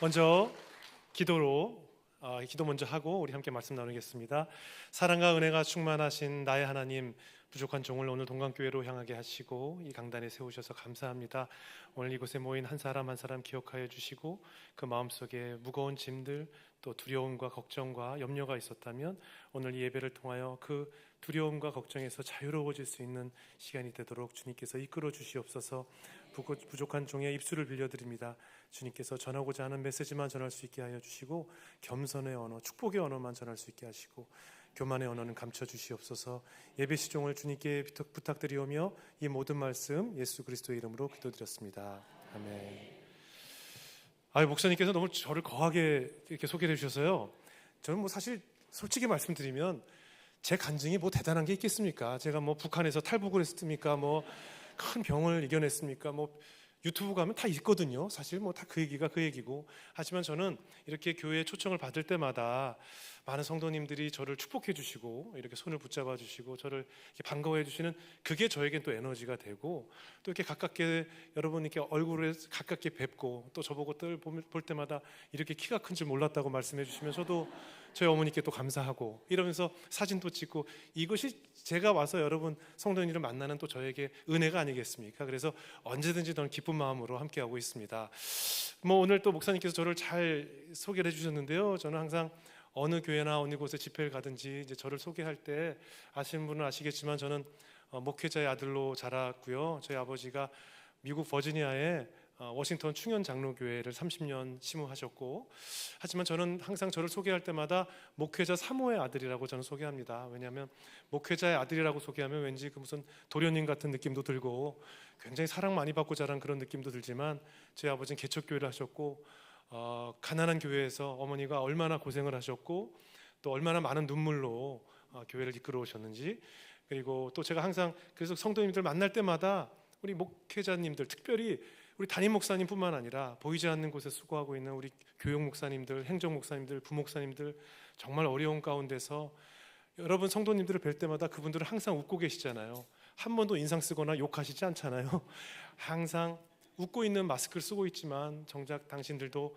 먼저 기도 먼저 하고 우리 함께 말씀 나누겠습니다. 사랑과 은혜가 충만하신 나의 하나님, 부족한 종을 오늘 동강교회로 향하게 하시고 이 강단에 세우셔서 감사합니다. 오늘 이곳에 모인 한 사람 한 사람 기억하여 주시고 그 마음속에 무거운 짐들, 또 두려움과 걱정과 염려가 있었다면 오늘 이 예배를 통하여 그 두려움과 걱정에서 자유로워질 수 있는 시간이 되도록 주님께서 이끌어 주시옵소서. 부족한 종의 입술을 빌려드립니다. 주님께서 전하고자 하는 메시지만 전할 수 있게 하여 주시고, 겸손의 언어, 축복의 언어만 전할 수 있게 하시고, 교만의 언어는 감춰 주시옵소서. 예배 시종을 주님께 부탁드리오며 이 모든 말씀 예수 그리스도의 이름으로 기도드렸습니다. 아멘. 목사님께서 너무 저를 거하게 이렇게 소개를 해주셔서요, 저는 사실 솔직히 말씀드리면 제 간증이 대단한 게 있겠습니까? 제가 북한에서 탈북을 했습니까? 큰 병을 이겨냈습니까? 유튜브 가면 다 있거든요. 사실 다 그 얘기가 그 얘기고. 하지만 저는 이렇게 교회에 초청을 받을 때마다 많은 성도님들이 저를 축복해 주시고 이렇게 손을 붙잡아 주시고 저를 이렇게 반가워해 주시는, 그게 저에겐 또 에너지가 되고, 또 이렇게 가깝게 여러분 이렇게 얼굴에 가깝게 뵙고 또 저보고 볼 때마다 이렇게 키가 큰 줄 몰랐다고 말씀해 주시면 저도 저희 어머니께 또 감사하고 이러면서 사진도 찍고, 이것이 제가 와서 여러분 성도님들을 만나는 또 저에게 은혜가 아니겠습니까? 그래서 언제든지 저는 기쁜 마음으로 함께하고 있습니다. 오늘 또 목사님께서 저를 잘 소개를 해주셨는데요, 저는 항상 어느 교회나 어느 곳에 집회를 가든지 이제 저를 소개할 때 아시는 분은 아시겠지만 저는 목회자의 아들로 자랐고요. 저희 아버지가 미국 버지니아에 워싱턴 충현 장로교회를 30년 심우하셨고, 하지만 저는 항상 저를 소개할 때마다 목회자 사모의 아들이라고 저는 소개합니다. 왜냐하면 목회자의 아들이라고 소개하면 왠지 무슨 도련님 같은 느낌도 들고 굉장히 사랑 많이 받고 자란 그런 느낌도 들지만, 저희 아버지는 개척교회를 하셨고 가난한 교회에서 어머니가 얼마나 고생을 하셨고 또 얼마나 많은 눈물로 교회를 이끌어 오셨는지, 그리고 또 제가 항상 그래서 성도님들 만날 때마다 우리 목회자님들, 특별히 우리 담임 목사님뿐만 아니라 보이지 않는 곳에 수고하고 있는 우리 교육 목사님들, 행정 목사님들, 부목사님들, 정말 어려운 가운데서 여러분 성도님들을 뵐 때마다 그분들은 항상 웃고 계시잖아요. 한 번도 인상 쓰거나 욕하시지 않잖아요. 항상 웃고 있는 마스크를 쓰고 있지만 정작 당신들도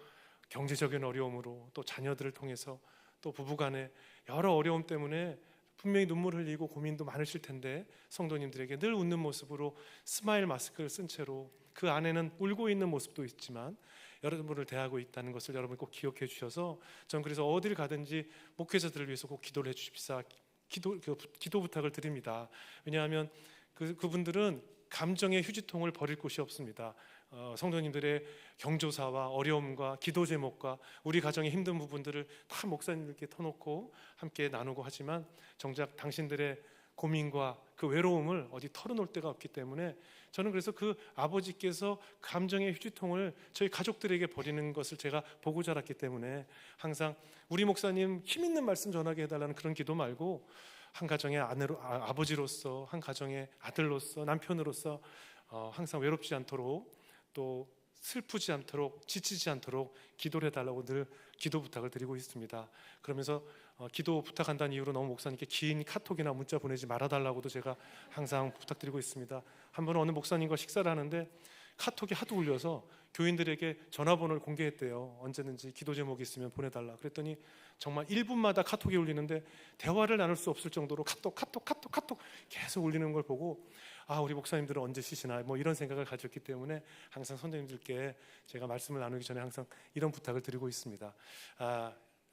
경제적인 어려움으로, 또 자녀들을 통해서, 또 부부간에 여러 어려움 때문에 분명히 눈물 흘리고 고민도 많으실 텐데, 성도님들에게 늘 웃는 모습으로 스마일 마스크를 쓴 채로 그 안에는 울고 있는 모습도 있지만 여러분을 대하고 있다는 것을 여러분 꼭 기억해 주셔서, 전 그래서 어딜 가든지 목회자들을 위해서 꼭 기도를 해 주십사, 기도 부탁을 드립니다. 왜냐하면 그분들은 감정의 휴지통을 버릴 곳이 없습니다. 성도님들의 경조사와 어려움과 기도 제목과 우리 가정의 힘든 부분들을 다 목사님들께 터놓고 함께 나누고 하지만, 정작 당신들의 고민과 그 외로움을 어디 털어놓을 데가 없기 때문에, 저는 그래서 그 아버지께서 감정의 휴지통을 저희 가족들에게 버리는 것을 제가 보고 자랐기 때문에 항상 우리 목사님 힘 있는 말씀 전하게 해달라는 그런 기도 말고, 한 가정의 아버지로서, 한 가정의 아들로서, 남편으로서 항상 외롭지 않도록, 또 슬프지 않도록, 지치지 않도록 기도를 해달라고 늘 기도 부탁을 드리고 있습니다. 그러면서 기도 부탁한다는 이유로 너무 목사님께 긴 카톡이나 문자 보내지 말아달라고도 제가 항상 부탁드리고 있습니다. 한 번은 어느 목사님과 식사를 하는데 카톡이 하도 울려서 교인들에게 전화번호를 공개했대요. 언제든지 기도 제목이 있으면 보내달라. 그랬더니 정말 1분마다 카톡이 울리는데 대화를 나눌 수 없을 정도로 카톡 계속 울리는 걸 보고, 우리 목사님들은 언제 쉬시나 이런 생각을 가졌기 때문에 항상 선생님들께 제가 말씀을 나누기 전에 항상 이런 부탁을 드리고 있습니다.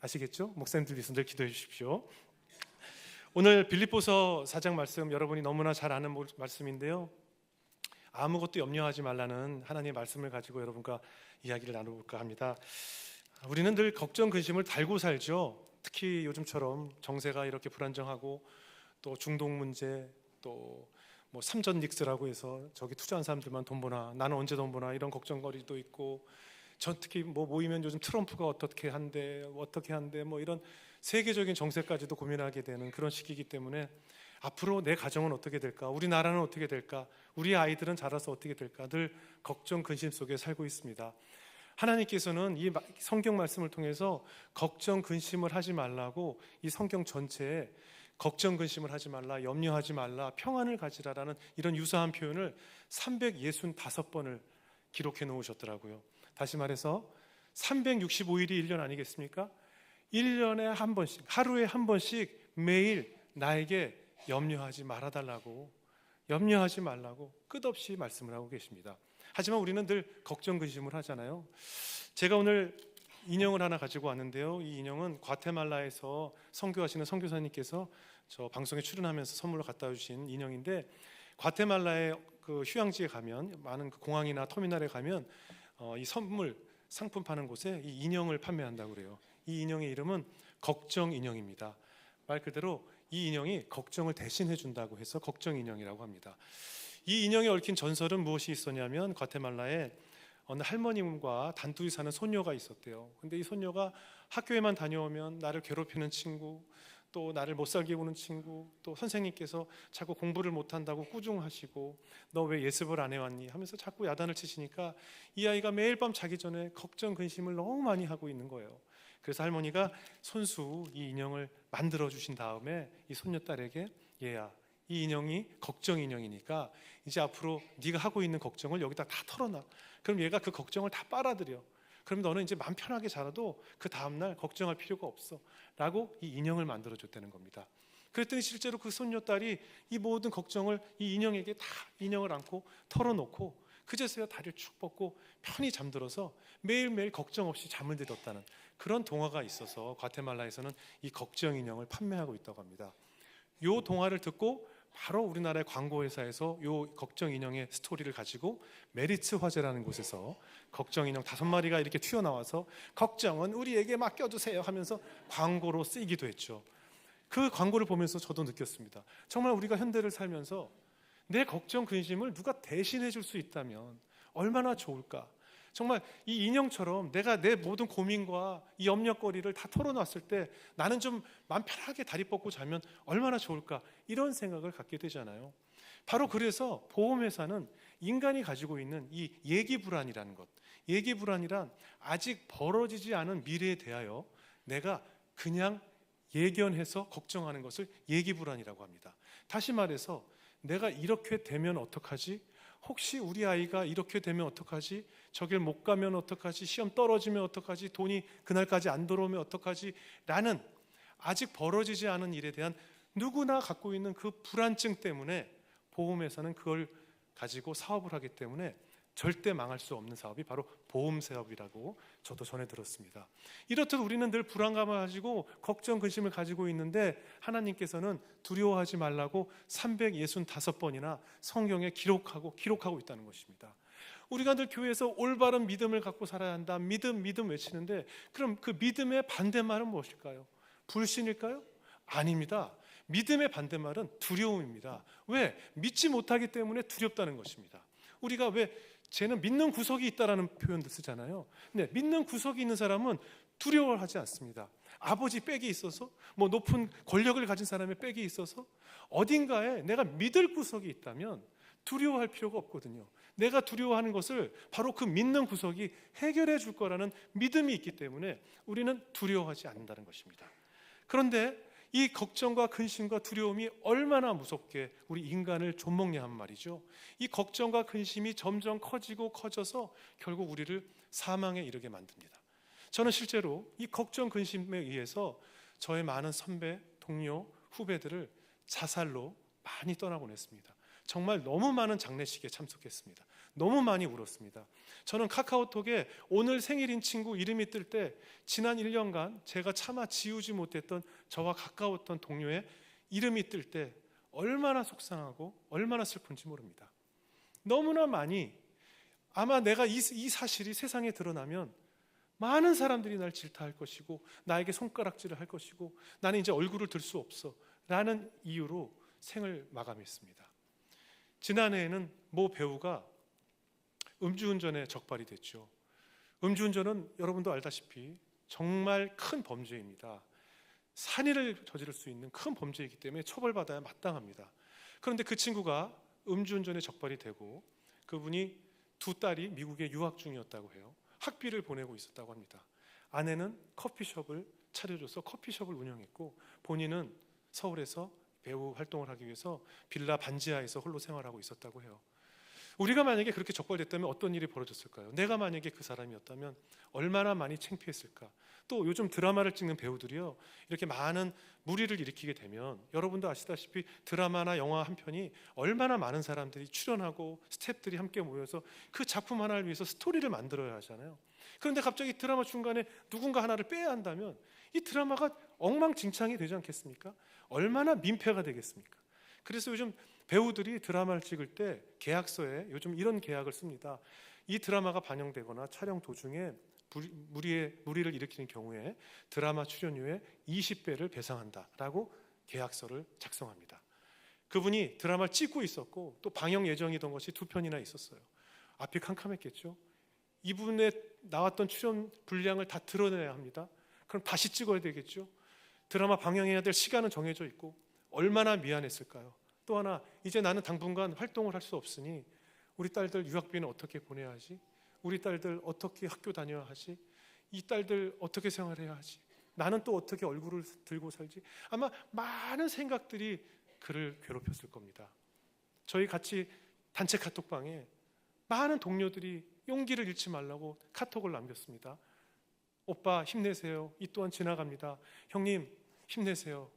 아시겠죠? 목사님들 위해서 늘 기도해 주십시오. 오늘 빌립보서 4장 말씀, 여러분이 너무나 잘 아는 말씀인데요, 아무것도 염려하지 말라는 하나님의 말씀을 가지고 여러분과 이야기를 나눠볼까 합니다. 우리는 늘 걱정, 근심을 달고 살죠. 특히 요즘처럼 정세가 이렇게 불안정하고, 또 중동 문제, 또 삼전 닉스라고 해서 저기 투자한 사람들만 돈 버나, 나는 언제 돈 버나, 이런 걱정거리도 있고, 전 특히 모이면 요즘 트럼프가 어떻게 한대 이런 세계적인 정세까지도 고민하게 되는 그런 시기이기 때문에, 앞으로 내 가정은 어떻게 될까, 우리 나라는 어떻게 될까, 우리 아이들은 자라서 어떻게 될까, 늘 걱정, 근심 속에 살고 있습니다. 하나님께서는 이 성경 말씀을 통해서 걱정, 근심을 하지 말라고, 이 성경 전체에 걱정, 근심을 하지 말라, 염려하지 말라, 평안을 가지라라는 이런 유사한 표현을 365번을 기록해 놓으셨더라고요. 다시 말해서 365일이 1년 아니겠습니까? 1년에 한 번씩, 하루에 한 번씩 매일 나에게 염려하지 말아달라고, 염려하지 말라고 끝없이 말씀을 하고 계십니다. 하지만 우리는 늘 걱정 근심을 하잖아요. 제가 오늘 인형을 하나 가지고 왔는데요. 이 인형은 과테말라에서 선교하시는 선교사님께서 저 방송에 출연하면서 선물로 갖다 주신 인형인데, 과테말라의 그 휴양지에 가면, 많은 그 공항이나 터미널에 가면 이 선물 상품 파는 곳에 이 인형을 판매한다고 그래요. 이 인형의 이름은 걱정 인형입니다. 말 그대로 이 인형이 걱정을 대신해 준다고 해서 걱정 인형이라고 합니다. 이 인형에 얽힌 전설은 무엇이 있었냐면, 과테말라에 어느 할머님과 단둘이 사는 손녀가 있었대요. 근데 이 손녀가 학교에만 다녀오면 나를 괴롭히는 친구, 또 나를 못 살게 구는 친구, 또 선생님께서 자꾸 공부를 못한다고 꾸중하시고 너 왜 예습을 안 해왔니 하면서 자꾸 야단을 치시니까 이 아이가 매일 밤 자기 전에 걱정 근심을 너무 많이 하고 있는 거예요. 그래서 할머니가 손수 이 인형을 만들어 주신 다음에 이 손녀딸에게, 얘야, 이 인형이 걱정 인형이니까 이제 앞으로 네가 하고 있는 걱정을 여기다 다 털어놔. 그럼 얘가 그 걱정을 다 빨아들여. 그럼 너는 이제 마음 편하게 자라도 그 다음날 걱정할 필요가 없어 라고 이 인형을 만들어 줬다는 겁니다. 그랬더니 실제로 그 손녀딸이 이 모든 걱정을 이 인형에게 다 인형을 안고 털어놓고 그제서야 다리를 축 뻗고 편히 잠들어서 매일매일 걱정 없이 잠을 들었다는 그런 동화가 있어서 과테말라에서는 이 걱정 인형을 판매하고 있다고 합니다. 이 동화를 듣고 바로 우리나라의 광고회사에서 이 걱정 인형의 스토리를 가지고 메리츠 화재라는 곳에서 걱정 인형 5마리가 이렇게 튀어나와서 걱정은 우리에게 맡겨두세요 하면서 광고로 쓰이기도 했죠. 그 광고를 보면서 저도 느꼈습니다. 정말 우리가 현대를 살면서 내 걱정 근심을 누가 대신해 줄 수 있다면 얼마나 좋을까. 정말 이 인형처럼 내가 내 모든 고민과 이 염려거리를 다 털어놨을 때 나는 좀 마음 편하게 다리 뻗고 자면 얼마나 좋을까, 이런 생각을 갖게 되잖아요. 바로 그래서 보험회사는 인간이 가지고 있는 이 예기불안이라는 것, 예기불안이란 아직 벌어지지 않은 미래에 대하여 내가 그냥 예견해서 걱정하는 것을 예기불안이라고 합니다. 다시 말해서 내가 이렇게 되면 어떡하지? 혹시 우리 아이가 이렇게 되면 어떡하지? 저 길 못 가면 어떡하지? 시험 떨어지면 어떡하지? 돈이 그날까지 안 들어오면 어떡하지? 라는 아직 벌어지지 않은 일에 대한 누구나 갖고 있는 그 불안증 때문에 보험회사는 그걸 가지고 사업을 하기 때문에 절대 망할 수 없는 사업이 바로 보험 사업이라고 저도 전해 들었습니다. 이렇듯 우리는 늘 불안감을 가지고 걱정 근심을 가지고 있는데 하나님께서는 두려워하지 말라고 365번이나 성경에 기록하고 있다는 것입니다. 우리가 늘 교회에서 올바른 믿음을 갖고 살아야 한다, 믿음 외치는데, 그럼 그 믿음의 반대말은 무엇일까요? 불신일까요? 아닙니다. 믿음의 반대말은 두려움입니다. 왜? 믿지 못하기 때문에 두렵다는 것입니다. 우리가 왜 쟤는 믿는 구석이 있다라는 표현도 쓰잖아요. 근데 믿는 구석이 있는 사람은 두려워하지 않습니다. 아버지 빽이 있어서, 뭐 높은 권력을 가진 사람의 빽이 있어서 어딘가에 내가 믿을 구석이 있다면 두려워할 필요가 없거든요. 내가 두려워하는 것을 바로 그 믿는 구석이 해결해 줄 거라는 믿음이 있기 때문에 우리는 두려워하지 않는다는 것입니다. 그런데 이 걱정과 근심과 두려움이 얼마나 무섭게 우리 인간을 좀먹냐 한 말이죠. 이 걱정과 근심이 점점 커져서 결국 우리를 사망에 이르게 만듭니다. 저는 실제로 이 걱정 근심에 의해서 저의 많은 선배, 동료, 후배들을 자살로 많이 떠나곤 했습니다. 정말 너무 많은 장례식에 참석했습니다. 너무 많이 울었습니다. 저는 카카오톡에 오늘 생일인 친구 이름이 뜰 때 지난 1년간 제가 차마 지우지 못했던 저와 가까웠던 동료의 이름이 뜰 때 얼마나 속상하고 얼마나 슬픈지 모릅니다. 너무나 많이, 아마 내가 이 사실이 세상에 드러나면 많은 사람들이 날 질타할 것이고 나에게 손가락질을 할 것이고 나는 이제 얼굴을 들 수 없어 라는 이유로 생을 마감했습니다. 지난해에는 모 배우가 음주운전에 적발이 됐죠. 음주운전은 여러분도 알다시피 정말 큰 범죄입니다. 살인을 저지를 수 있는 큰 범죄이기 때문에 처벌받아야 마땅합니다. 그런데 그 친구가 음주운전에 적발이 되고 그분이 2딸이 미국에 유학 중이었다고 해요. 학비를 보내고 있었다고 합니다. 아내는 커피숍을 차려줘서 커피숍을 운영했고 본인은 서울에서 배우 활동을 하기 위해서 빌라 반지하에서 홀로 생활하고 있었다고 해요. 우리가 만약에 그렇게 적발됐다면 어떤 일이 벌어졌을까요? 내가 만약에 그 사람이었다면 얼마나 많이 창피했을까? 또 요즘 드라마를 찍는 배우들이요, 이렇게 많은 무리를 일으키게 되면 여러분도 아시다시피 드라마나 영화 한 편이 얼마나 많은 사람들이 출연하고 스태프들이 함께 모여서 그 작품 하나를 위해서 스토리를 만들어야 하잖아요. 그런데 갑자기 드라마 중간에 누군가 하나를 빼야 한다면 이 드라마가 엉망진창이 되지 않겠습니까? 얼마나 민폐가 되겠습니까? 그래서 요즘 배우들이 드라마를 찍을 때 계약서에 요즘 이런 계약을 씁니다. 이 드라마가 반영되거나 촬영 도중에 무리를 일으키는 경우에 드라마 출연료의 20배를 배상한다라고 계약서를 작성합니다. 그분이 드라마를 찍고 있었고 또 방영 예정이던 것이 2편이나 있었어요. 앞이 캄캄했겠죠. 이분의 나왔던 출연 분량을 다 드러내야 합니다. 그럼 다시 찍어야 되겠죠. 드라마 방영해야 될 시간은 정해져 있고 얼마나 미안했을까요? 또 하나, 이제 나는 당분간 활동을 할 수 없으니 우리 딸들 유학비는 어떻게 보내야 하지? 우리 딸들 어떻게 학교 다녀야 하지? 이 딸들 어떻게 생활해야 하지? 나는 또 어떻게 얼굴을 들고 살지? 아마 많은 생각들이 그를 괴롭혔을 겁니다. 저희 같이 단체 카톡방에 많은 동료들이 용기를 잃지 말라고 카톡을 남겼습니다. 오빠 힘내세요. 이 또한 지나갑니다. 형님 힘내세요.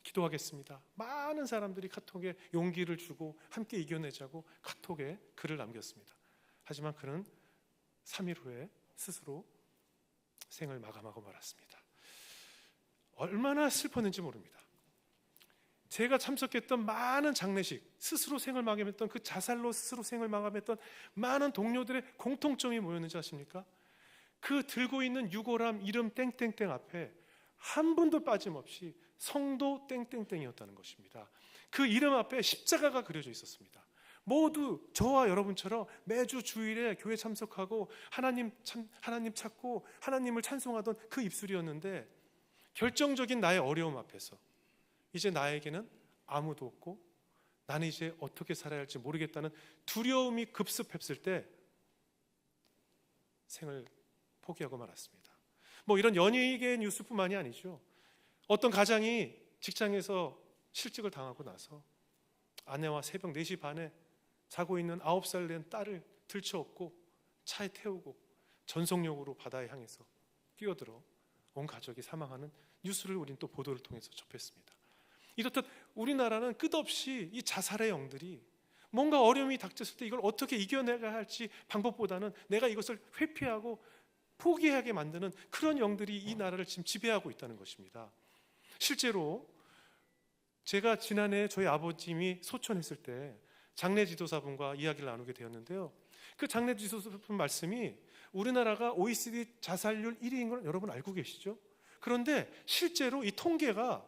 기도하겠습니다. 많은 사람들이 카톡에 용기를 주고 함께 이겨내자고 카톡에 글을 남겼습니다. 하지만 그는 3일 후에 스스로 생을 마감하고 말았습니다. 얼마나 슬펐는지 모릅니다. 제가 참석했던 많은 장례식, 스스로 생을 마감했던 그 자살로 스스로 생을 마감했던 많은 동료들의 공통점이 뭐였는지 아십니까? 그 들고 있는 유골함 이름 땡땡땡 앞에 한 분도 빠짐없이 성도 땡땡땡이었다는 것입니다. 그 이름 앞에 십자가가 그려져 있었습니다. 모두 저와 여러분처럼 매주 주일에 교회 참석하고 하나님 찾고 하나님을 찬송하던 그 입술이었는데 결정적인 나의 어려움 앞에서 이제 나에게는 아무도 없고 나는 이제 어떻게 살아야 할지 모르겠다는 두려움이 급습했을 때 생을 포기하고 말았습니다. 뭐 이런 연예계 뉴스뿐만이 아니죠. 어떤 가장이 직장에서 실직을 당하고 나서 아내와 새벽 4시 반에 자고 있는 9살 된 딸을 들쳐업고 차에 태우고 전속력으로 바다에 향해서 뛰어들어 온 가족이 사망하는 뉴스를 우리는 또 보도를 통해서 접했습니다. 이렇듯 우리나라는 끝없이 이 자살의 영들이 뭔가 어려움이 닥쳤을 때 이걸 어떻게 이겨내야 할지 방법보다는 내가 이것을 회피하고 포기하게 만드는 그런 영들이 이 나라를 지금 지배하고 있다는 것입니다. 실제로 제가 지난해 저희 아버님이 소천했을 때 장례 지도사분과 이야기를 나누게 되었는데요. 그 장례 지도사분 말씀이 우리나라가 OECD 자살률 1위인 걸 여러분 알고 계시죠? 그런데 실제로 이 통계가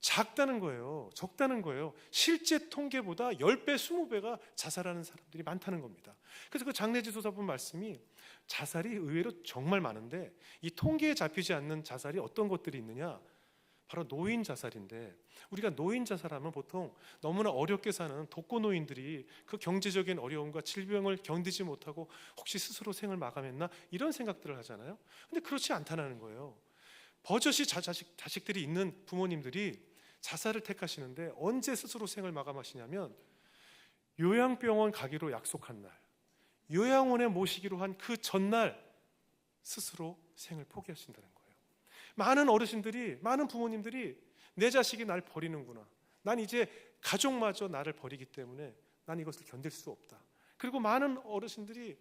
작다는 거예요. 적다는 거예요. 실제 통계보다 10배, 20배가 자살하는 사람들이 많다는 겁니다. 그래서 그 장례 지도사분 말씀이 자살이 의외로 정말 많은데 이 통계에 잡히지 않는 자살이 어떤 것들이 있느냐? 바로 노인 자살인데, 우리가 노인 자살하면 보통 너무나 어렵게 사는 독거노인들이 그 경제적인 어려움과 질병을 견디지 못하고 혹시 스스로 생을 마감했나 이런 생각들을 하잖아요. 근데 그렇지 않다는 거예요. 버젓이 자식들이 있는 부모님들이 자살을 택하시는데 언제 스스로 생을 마감하시냐면 요양병원 가기로 약속한 날, 요양원에 모시기로 한 그 전날 스스로 생을 포기하신다는 거예요. 많은 어르신들이, 많은 부모님들이 내 자식이 날 버리는구나, 난 이제 가족마저 나를 버리기 때문에 난 이것을 견딜 수 없다. 그리고 많은 어르신들이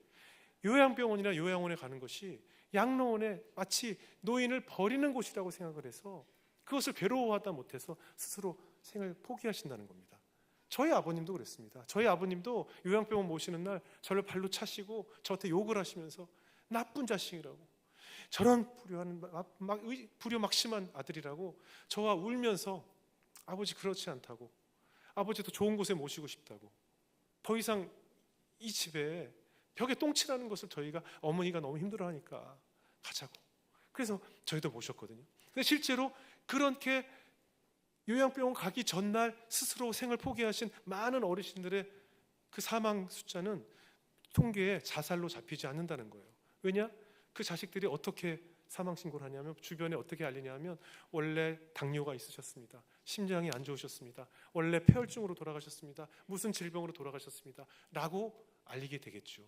요양병원이나 요양원에 가는 것이 양로원에 마치 노인을 버리는 곳이라고 생각을 해서 그것을 괴로워하다 못해서 스스로 생을 포기하신다는 겁니다. 저희 아버님도 그랬습니다. 저희 아버님도 요양병원 모시는 날 저를 발로 차시고 저한테 욕을 하시면서 나쁜 자식이라고, 저런 불효막심한 아들이라고 저와 울면서 아버지 그렇지 않다고, 아버지도 좋은 곳에 모시고 싶다고, 더 이상 이 집에 벽에 똥칠하는 것을 저희가 어머니가 너무 힘들어하니까 가자고. 그래서 저희도 모셨거든요. 근데 실제로 그렇게 요양병원 가기 전날 스스로 생을 포기하신 많은 어르신들의 그 사망 숫자는 통계에 자살로 잡히지 않는다는 거예요. 왜냐? 그 자식들이 어떻게 사망 신고를 하냐면, 주변에 어떻게 알리냐면 원래 당뇨가 있으셨습니다. 심장이 안 좋으셨습니다. 원래 폐혈증으로 돌아가셨습니다. 무슨 질병으로 돌아가셨습니다. 라고 알리게 되겠죠.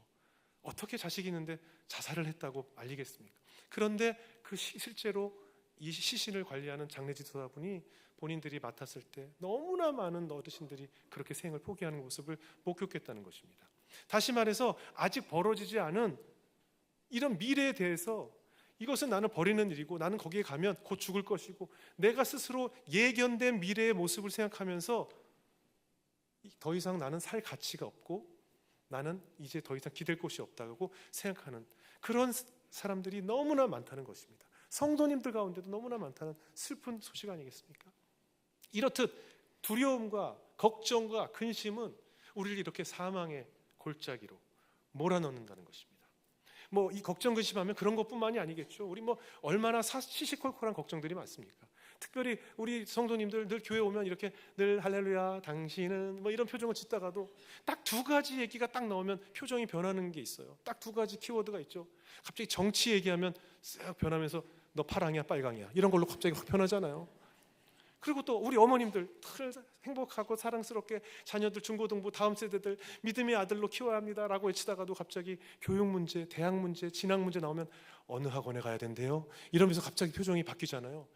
어떻게 자식이 있는데 자살을 했다고 알리겠습니까? 그런데 실제로 이 시신을 관리하는 장례지도사분이 본인들이 맡았을 때 너무나 많은 어르신들이 그렇게 생을 포기하는 모습을 목격했다는 것입니다. 다시 말해서 아직 벌어지지 않은 이런 미래에 대해서 이것은 나는 버리는 일이고 나는 거기에 가면 곧 죽을 것이고 내가 스스로 예견된 미래의 모습을 생각하면서 더 이상 나는 살 가치가 없고 나는 이제 더 이상 기댈 곳이 없다고 생각하는 그런 사람들이 너무나 많다는 것입니다. 성도님들 가운데도 너무나 많다는 슬픈 소식 아니겠습니까? 이렇듯 두려움과 걱정과 근심은 우리를 이렇게 사망의 골짜기로 몰아넣는다는 것입니다. 이 걱정 근심하면 그런 것뿐만이 아니겠죠. 우리 얼마나 시시콜콜한 걱정들이 많습니까? 특별히 우리 성도님들 늘 교회 오면 이렇게 늘 할렐루야 당신은 이런 표정을 짓다가도 딱 두 가지 얘기가 딱 나오면 표정이 변하는 게 있어요. 딱 두 가지 키워드가 있죠. 갑자기 정치 얘기하면 쓱 변하면서 너 파랑이야 빨강이야 이런 걸로 갑자기 확 변하잖아요. 그리고 또 우리 어머님들 행복하고 사랑스럽게 자녀들 중고등부 다음 세대들 믿음의 아들로 키워야 합니다라고 외치다가도 갑자기 교육 문제, 대학 문제, 진학 문제 나오면 어느 학원에 가야 된대요? 이러면서 갑자기 표정이 바뀌잖아요.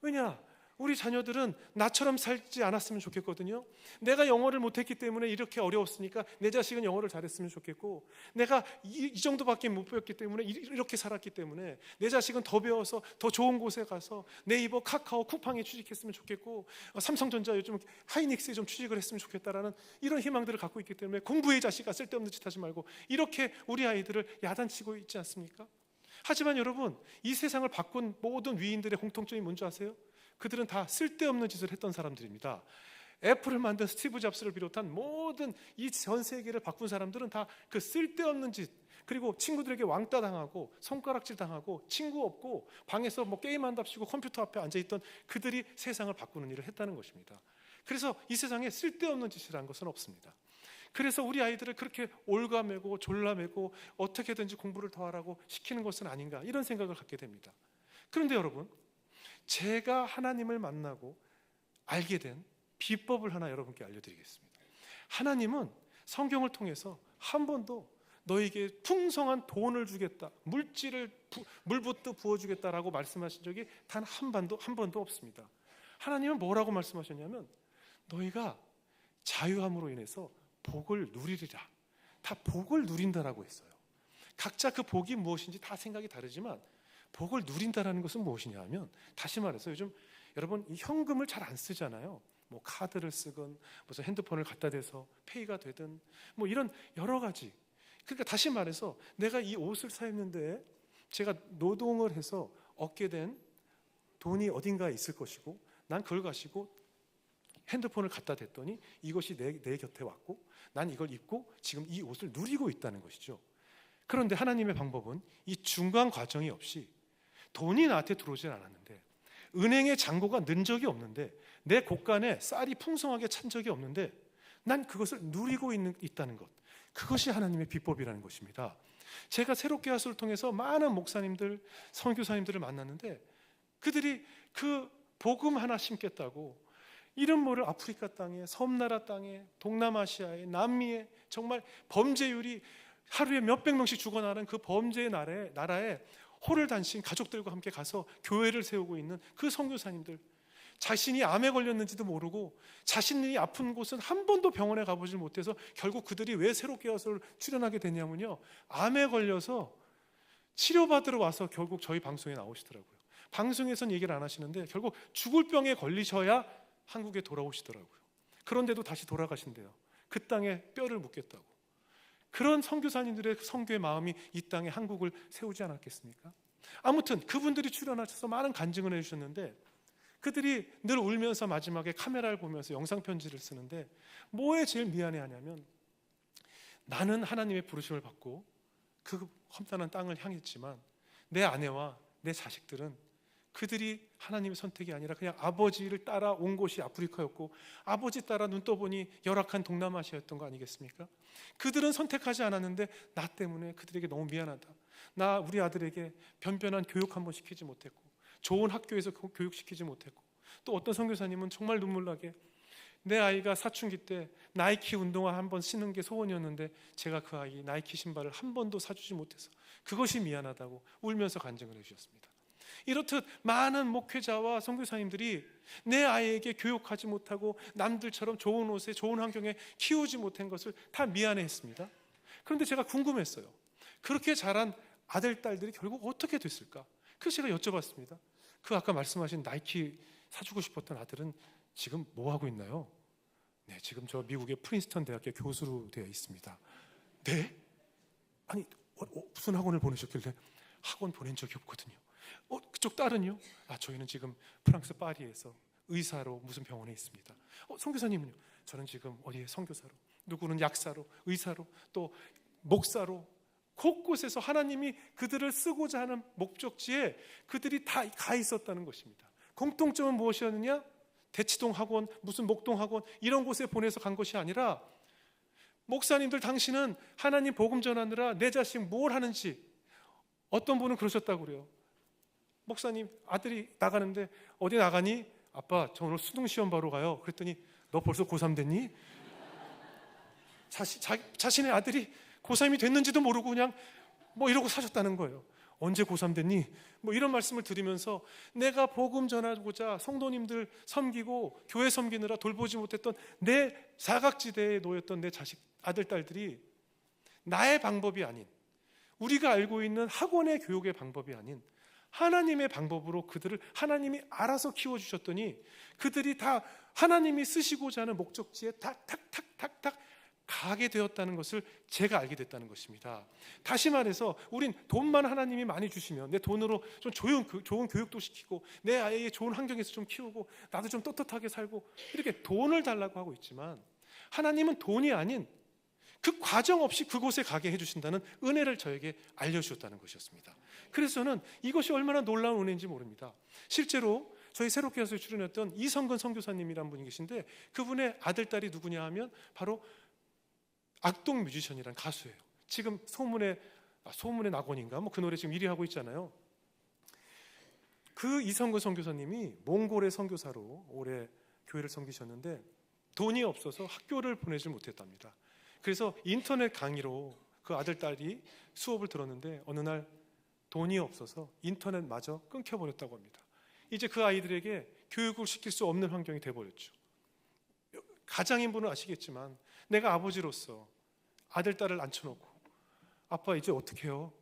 왜냐? 우리 자녀들은 나처럼 살지 않았으면 좋겠거든요. 내가 영어를 못했기 때문에 이렇게 어려웠으니까 내 자식은 영어를 잘했으면 좋겠고, 내가 이 정도밖에 못 배웠기 때문에 이렇게 살았기 때문에 내 자식은 더 배워서 더 좋은 곳에 가서 네이버, 카카오, 쿠팡에 취직했으면 좋겠고, 삼성전자 요즘 하이닉스에 좀 취직을 했으면 좋겠다라는 이런 희망들을 갖고 있기 때문에 공부의 자식아 쓸데없는 짓 하지 말고 이렇게 우리 아이들을 야단치고 있지 않습니까? 하지만 여러분, 이 세상을 바꾼 모든 위인들의 공통점이 뭔지 아세요? 그들은 다 쓸데없는 짓을 했던 사람들입니다. 애플을 만든 스티브 잡스를 비롯한 모든 이 전 세계를 바꾼 사람들은 다 그 쓸데없는 짓, 그리고 친구들에게 왕따 당하고 손가락질 당하고 친구 없고 방에서 게임한답시고 컴퓨터 앞에 앉아있던 그들이 세상을 바꾸는 일을 했다는 것입니다. 그래서 이 세상에 쓸데없는 짓이라는 것은 없습니다. 그래서 우리 아이들을 그렇게 올가매고 졸라매고 어떻게든지 공부를 더 하라고 시키는 것은 아닌가, 이런 생각을 갖게 됩니다. 그런데 여러분, 제가 하나님을 만나고 알게 된 비법을 하나 여러분께 알려드리겠습니다. 하나님은 성경을 통해서 한 번도 너에게 풍성한 돈을 주겠다, 물붓도 부어주겠다라고 말씀하신 적이 단 한 번도 없습니다. 하나님은 뭐라고 말씀하셨냐면 너희가 자유함으로 인해서 복을 누리리라, 다 복을 누린다라고 했어요. 각자 그 복이 무엇인지 다 생각이 다르지만 복을 누린다라는 것은 무엇이냐 하면, 다시 말해서 요즘 여러분 이 현금을 잘 안 쓰잖아요. 카드를 쓰건 무슨 핸드폰을 갖다 대서 페이가 되든 이런 여러 가지. 그러니까 다시 말해서 내가 이 옷을 사 입는데 제가 노동을 해서 얻게 된 돈이 어딘가에 있을 것이고, 난 그걸 가지고 핸드폰을 갖다 댔더니 이것이 내 곁에 왔고 난 이걸 입고 지금 이 옷을 누리고 있다는 것이죠. 그런데 하나님의 방법은 이 중간 과정이 없이 돈이 나한테 들어오질 않았는데, 은행에 잔고가 는 적이 없는데, 내 곳간에 쌀이 풍성하게 찬 적이 없는데 난 그것을 누리고 있다는 것, 그것이 하나님의 비법이라는 것입니다. 제가 새롭게 하수를 통해서 많은 목사님들, 선교사님들을 만났는데 그들이 그 복음 하나 심겠다고 이름 모를 아프리카 땅에, 섬나라 땅에, 동남아시아에, 남미에 정말 범죄율이 하루에 몇백 명씩 죽어나가는 그 범죄의 나라에 호를 단신 가족들과 함께 가서 교회를 세우고 있는 그 선교사님들, 자신이 암에 걸렸는지도 모르고 자신이 아픈 곳은 한 번도 병원에 가보지 못해서 결국 그들이 왜 새롭게 와서 출연하게 됐냐면요, 암에 걸려서 치료받으러 와서 결국 저희 방송에 나오시더라고요. 방송에선 얘기를 안 하시는데 결국 죽을 병에 걸리셔야 한국에 돌아오시더라고요. 그런데도 다시 돌아가신대요. 그 땅에 뼈를 묻겠다고. 그런 선교사님들의 선교의 마음이 이 땅에 한국을 세우지 않았겠습니까? 아무튼 그분들이 출연하셔서 많은 간증을 해주셨는데, 그들이 늘 울면서 마지막에 카메라를 보면서 영상 편지를 쓰는데 뭐에 제일 미안해하냐면, 나는 하나님의 부르심을 받고 그 험난한 땅을 향했지만 내 아내와 내 자식들은 그들이 하나님의 선택이 아니라 그냥 아버지를 따라 온 곳이 아프리카였고 아버지 따라 눈 떠보니 열악한 동남아시아였던 거 아니겠습니까? 그들은 선택하지 않았는데 나 때문에 그들에게 너무 미안하다. 나 우리 아들에게 변변한 교육 한번 시키지 못했고 좋은 학교에서 교육시키지 못했고 또 어떤 선교사님은 정말 눈물 나게 내 아이가 사춘기 때 나이키 운동화 한 번 신는 게 소원이었는데 제가 그 아이 나이키 신발을 한 번도 사주지 못해서 그것이 미안하다고 울면서 간증을 해주셨습니다. 이렇듯 많은 목회자와 선교사님들이 내 아이에게 교육하지 못하고 남들처럼 좋은 옷에 좋은 환경에 키우지 못한 것을 다 미안해했습니다. 그런데 제가 궁금했어요. 그렇게 자란 아들, 딸들이 결국 어떻게 됐을까? 그래서 제가 여쭤봤습니다. 그 아까 말씀하신 나이키 사주고 싶었던 아들은 지금 뭐 하고 있나요? 네, 지금 저 미국의 프린스턴 대학교 교수로 되어 있습니다. 네? 아니 무슨 학원을 보내셨길래? 학원 보낸 적이 없거든요. 그쪽 딸은요? 저희는 지금 프랑스 파리에서 의사로 무슨 병원에 있습니다. 선교사님은요? 저는 지금 어디에 선교사로, 누구는 약사로, 의사로, 또 목사로 곳곳에서 하나님이 그들을 쓰고자 하는 목적지에 그들이 다 가 있었다는 것입니다. 공통점은 무엇이었느냐? 대치동 학원, 무슨 목동 학원 이런 곳에 보내서 간 것이 아니라 목사님들 당신은 하나님 복음 전하느라 내 자식 뭘 하는지 어떤 분은 그러셨다고 그래요. 목사님 아들이 나가는데 어디 나가니? 아빠 저 오늘 수능시험 보러 가요. 그랬더니 너 벌써 고3 됐니? 자신의 아들이 고3이 됐는지도 모르고 그냥 이러고 사셨다는 거예요. 언제 고3 됐니? 이런 말씀을 드리면서 내가 복음 전하고자 성도님들 섬기고 교회 섬기느라 돌보지 못했던 내 사각지대에 놓였던 내 자식 아들 딸들이 나의 방법이 아닌 우리가 알고 있는 학원의 교육의 방법이 아닌 하나님의 방법으로 그들을 하나님이 알아서 키워주셨더니 그들이 다 하나님이 쓰시고자 하는 목적지에 탁탁탁탁탁 가게 되었다는 것을 제가 알게 됐다는 것입니다. 다시 말해서 우린 돈만 하나님이 많이 주시면 내 돈으로 좀 좋은 교육도 시키고 내 아이의 좋은 환경에서 좀 키우고 나도 좀 떳떳하게 살고 이렇게 돈을 달라고 하고 있지만 하나님은 돈이 아닌 그 과정 없이 그곳에 가게 해주신다는 은혜를 저에게 알려주셨다는 것이었습니다. 그래서 저는 이것이 얼마나 놀라운 은혜인지 모릅니다. 실제로 저희 새롭게 해서 출연했던 이성근 선교사님이라는 분이 계신데 그분의 아들, 딸이 누구냐 하면 바로 악동 뮤지션이라는 가수예요. 지금 소문의 낙원인가 그 노래 지금 1위 하고 있잖아요. 그 이성근 선교사님이 몽골의 선교사로 오래 교회를 섬기셨는데 돈이 없어서 학교를 보내지 못했답니다. 그래서 인터넷 강의로 그 아들, 딸이 수업을 들었는데 어느 날 돈이 없어서 인터넷마저 끊겨버렸다고 합니다. 이제 그 아이들에게 교육을 시킬 수 없는 환경이 돼버렸죠. 가장인분은 아시겠지만 내가 아버지로서 아들, 딸을 앉혀놓고 아빠 이제 어떻게 해요?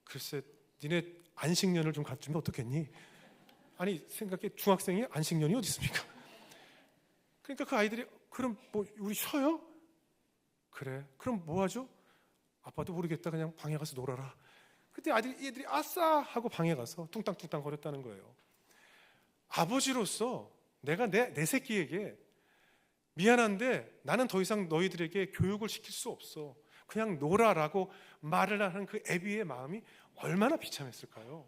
글쎄 니네 안식년을 좀 갖추면 어떻겠니? 아니 생각해 중학생이 안식년이 어디 있습니까? 그러니까 그 아이들이 그럼 우리 쉬어요? 그래 그럼 뭐 하죠? 아빠도 모르겠다 그냥 방에 가서 놀아라. 그때 애들이 아싸 하고 방에 가서 뚱땅뚱땅 거렸다는 거예요. 아버지로서 내가 내 새끼에게 미안한데 나는 더 이상 너희들에게 교육을 시킬 수 없어. 그냥 놀아라고 말을 하는 그 애비의 마음이 얼마나 비참했을까요?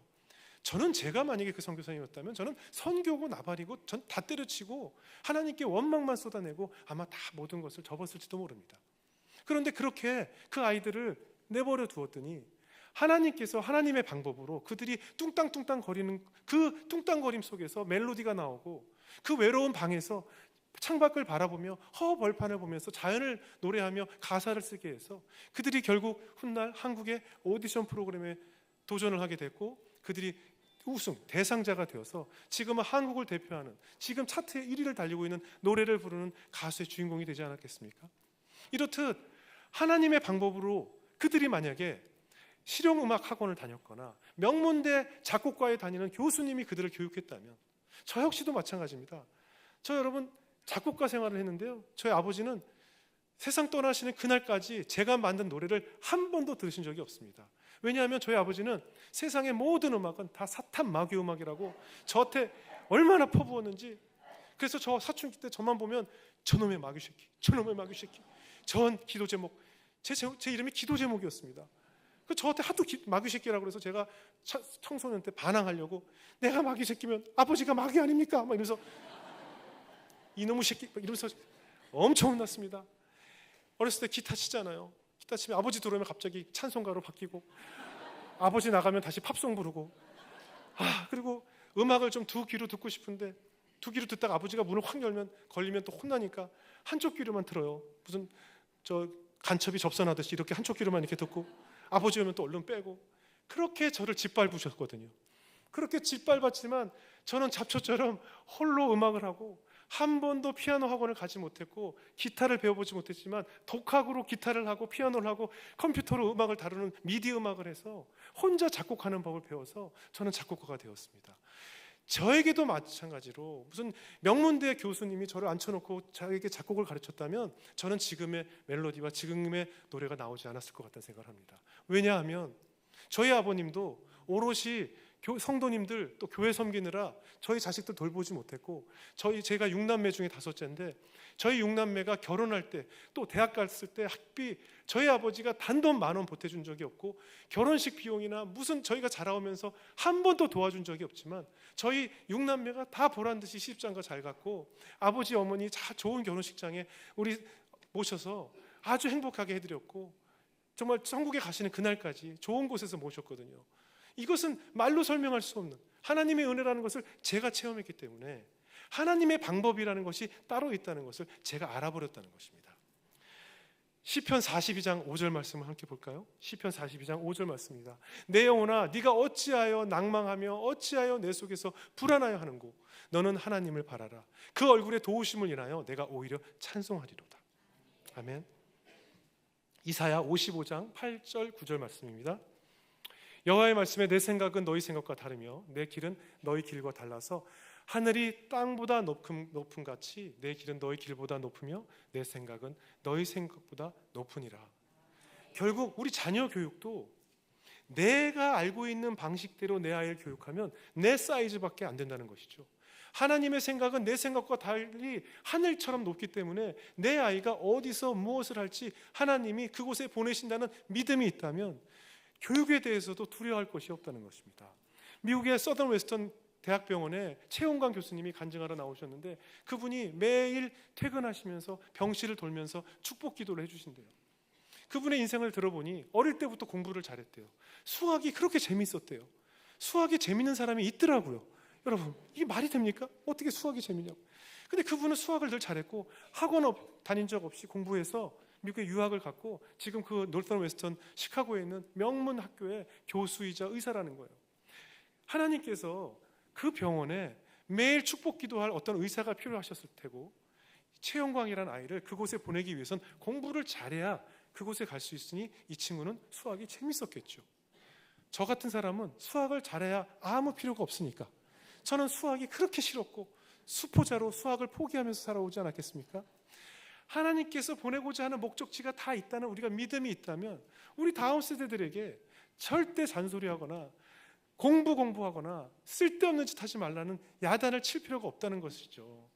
저는 제가 만약에 그 선교사님이었다면 저는 선교고 나발이고 전 다 때려치고 하나님께 원망만 쏟아내고 아마 다 모든 것을 접었을지도 모릅니다. 그런데 그렇게 그 아이들을 내버려 두었더니 하나님께서 하나님의 방법으로 그들이 뚱땅뚱땅 거리는 그 뚱땅거림 속에서 멜로디가 나오고 그 외로운 방에서 창밖을 바라보며 허벌판을 보면서 자연을 노래하며 가사를 쓰게 해서 그들이 결국 훗날 한국의 오디션 프로그램에 도전을 하게 됐고 그들이 우승 대상자가 되어서 지금은 한국을 대표하는 지금 차트에 1위를 달리고 있는 노래를 부르는 가수의 주인공이 되지 않았겠습니까? 이렇듯 하나님의 방법으로 그들이 만약에 실용음악 학원을 다녔거나 명문대 작곡과에 다니는 교수님이 그들을 교육했다면 저 역시도 마찬가지입니다. 저 여러분 작곡가 생활을 했는데요. 저희 아버지는 세상 떠나시는 그날까지 제가 만든 노래를 한 번도 들으신 적이 없습니다. 왜냐하면 저희 아버지는 세상의 모든 음악은 다 사탄 마귀 음악이라고 저한테 얼마나 퍼부었는지. 그래서 저 사춘기 때 저만 보면 저놈의 마귀 새끼, 저놈의 마귀 새끼. 전 기도 제목, 제 이름이 기도 제목이었습니다. 그 저한테 하도 마귀 새끼라고 그래서 제가 청소년 때 반항하려고 내가 마귀 새끼면 아버지가 마귀 아닙니까? 막 이러면서 이놈의 새끼 이러면서 엄청 혼났습니다. 어렸을 때 기타 치잖아요. 기타 치면 아버지 들어오면 갑자기 찬송가로 바뀌고 아버지 나가면 다시 팝송 부르고 그리고 음악을 좀 두 귀로 듣고 싶은데 두 귀로 듣다가 아버지가 문을 확 열면 걸리면 또 혼나니까 한쪽 귀로만 들어요. 무슨 저 간첩이 접선하듯이 이렇게 한쪽 귀로만 이렇게 듣고 아버지 오면 또 얼른 빼고 그렇게 저를 짓밟으셨거든요. 그렇게 짓밟았지만 저는 잡초처럼 홀로 음악을 하고 한 번도 피아노 학원을 가지 못했고 기타를 배워보지 못했지만 독학으로 기타를 하고 피아노를 하고 컴퓨터로 음악을 다루는 미디 음악을 해서 혼자 작곡하는 법을 배워서 저는 작곡가가 되었습니다. 저에게도 마찬가지로 무슨 명문대 교수님이 저를 앉혀놓고 저에게 작곡을 가르쳤다면 저는 지금의 멜로디와 지금의 노래가 나오지 않았을 것 같다는 생각을 합니다. 왜냐하면 저희 아버님도 오롯이 성도님들 또 교회 섬기느라 저희 자식들 돌보지 못했고 제가 6남매 중에 5째인데 저희 6남매가 결혼할 때 또 대학 갔을 때 학비 저희 아버지가 단돈 10,000원 보태준 적이 없고 결혼식 비용이나 무슨 저희가 자라오면서 한 번도 도와준 적이 없지만 저희 6남매가 다 보란듯이 시집장가 잘 갔고 아버지 어머니 다 좋은 결혼식장에 우리 모셔서 아주 행복하게 해드렸고 정말 천국에 가시는 그날까지 좋은 곳에서 모셨거든요. 이것은 말로 설명할 수 없는 하나님의 은혜라는 것을 제가 체험했기 때문에 하나님의 방법이라는 것이 따로 있다는 것을 제가 알아버렸다는 것입니다. 시편 42장 5절 말씀을 함께 볼까요? 시편 42장 5절 말씀입니다. 내 영혼아 네가 어찌하여 낭망하며 어찌하여 내 속에서 불안하여 하는고 너는 하나님을 바라라. 그 얼굴의 도우심을 인하여 내가 오히려 찬송하리로다. 아멘. 이사야 55장 8절 9절 말씀입니다. 여호와의 말씀에 내 생각은 너희 생각과 다르며 내 길은 너희 길과 달라서 하늘이 땅보다 높음 같이 내 길은 너희 길보다 높으며 내 생각은 너희 생각보다 높으니라. 결국 우리 자녀 교육도 내가 알고 있는 방식대로 내 아이를 교육하면 내 사이즈밖에 안 된다는 것이죠. 하나님의 생각은 내 생각과 달리 하늘처럼 높기 때문에 내 아이가 어디서 무엇을 할지 하나님이 그곳에 보내신다는 믿음이 있다면 교육에 대해서도 두려워할 것이 없다는 것입니다. 미국의 서던 웨스턴 대학병원에 최홍광 교수님이 간증하러 나오셨는데 그분이 매일 퇴근하시면서 병실을 돌면서 축복 기도를 해주신대요. 그분의 인생을 들어보니 어릴 때부터 공부를 잘했대요. 수학이 그렇게 재밌었대요. 수학이 재밌는 사람이 있더라고요. 여러분 이게 말이 됩니까? 어떻게 수학이 재밌냐고. 근데 그분은 수학을 늘 잘했고 학원 다닌 적 없이 공부해서 미국에 유학을 갔고 지금 그 노던 웨스턴 시카고에 있는 명문 학교의 교수이자 의사라는 거예요. 하나님께서 그 병원에 매일 축복 기도할 어떤 의사가 필요하셨을 테고 최영광이라는 아이를 그곳에 보내기 위해서는 공부를 잘해야 그곳에 갈 수 있으니 이 친구는 수학이 재밌었겠죠. 저 같은 사람은 수학을 잘해야 아무 필요가 없으니까 저는 수학이 그렇게 싫었고 수포자로 수학을 포기하면서 살아오지 않았겠습니까? 하나님께서 보내고자 하는 목적지가 다 있다는 우리가 믿음이 있다면 우리 다음 세대들에게 절대 잔소리하거나 공부하거나 쓸데없는 짓 하지 말라는 야단을 칠 필요가 없다는 것이죠.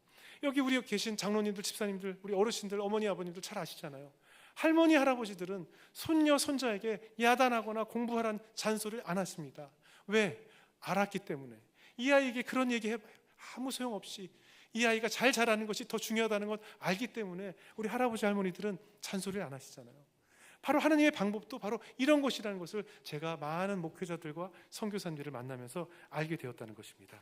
여기 우리 계신 장로님들, 집사님들, 우리 어르신들, 어머니, 아버님들 잘 아시잖아요. 할머니, 할아버지들은 손녀, 손자에게 야단하거나 공부하라는 잔소리를 안 하십니다. 왜? 알았기 때문에. 이 아이에게 그런 얘기 해봐요. 아무 소용없이 이 아이가 잘 자라는 것이 더 중요하다는 걸 알기 때문에 우리 할아버지, 할머니들은 잔소리를 안 하시잖아요. 바로 하나님의 방법도 바로 이런 것이라는 것을 제가 많은 목회자들과 선교사님들을 만나면서 알게 되었다는 것입니다.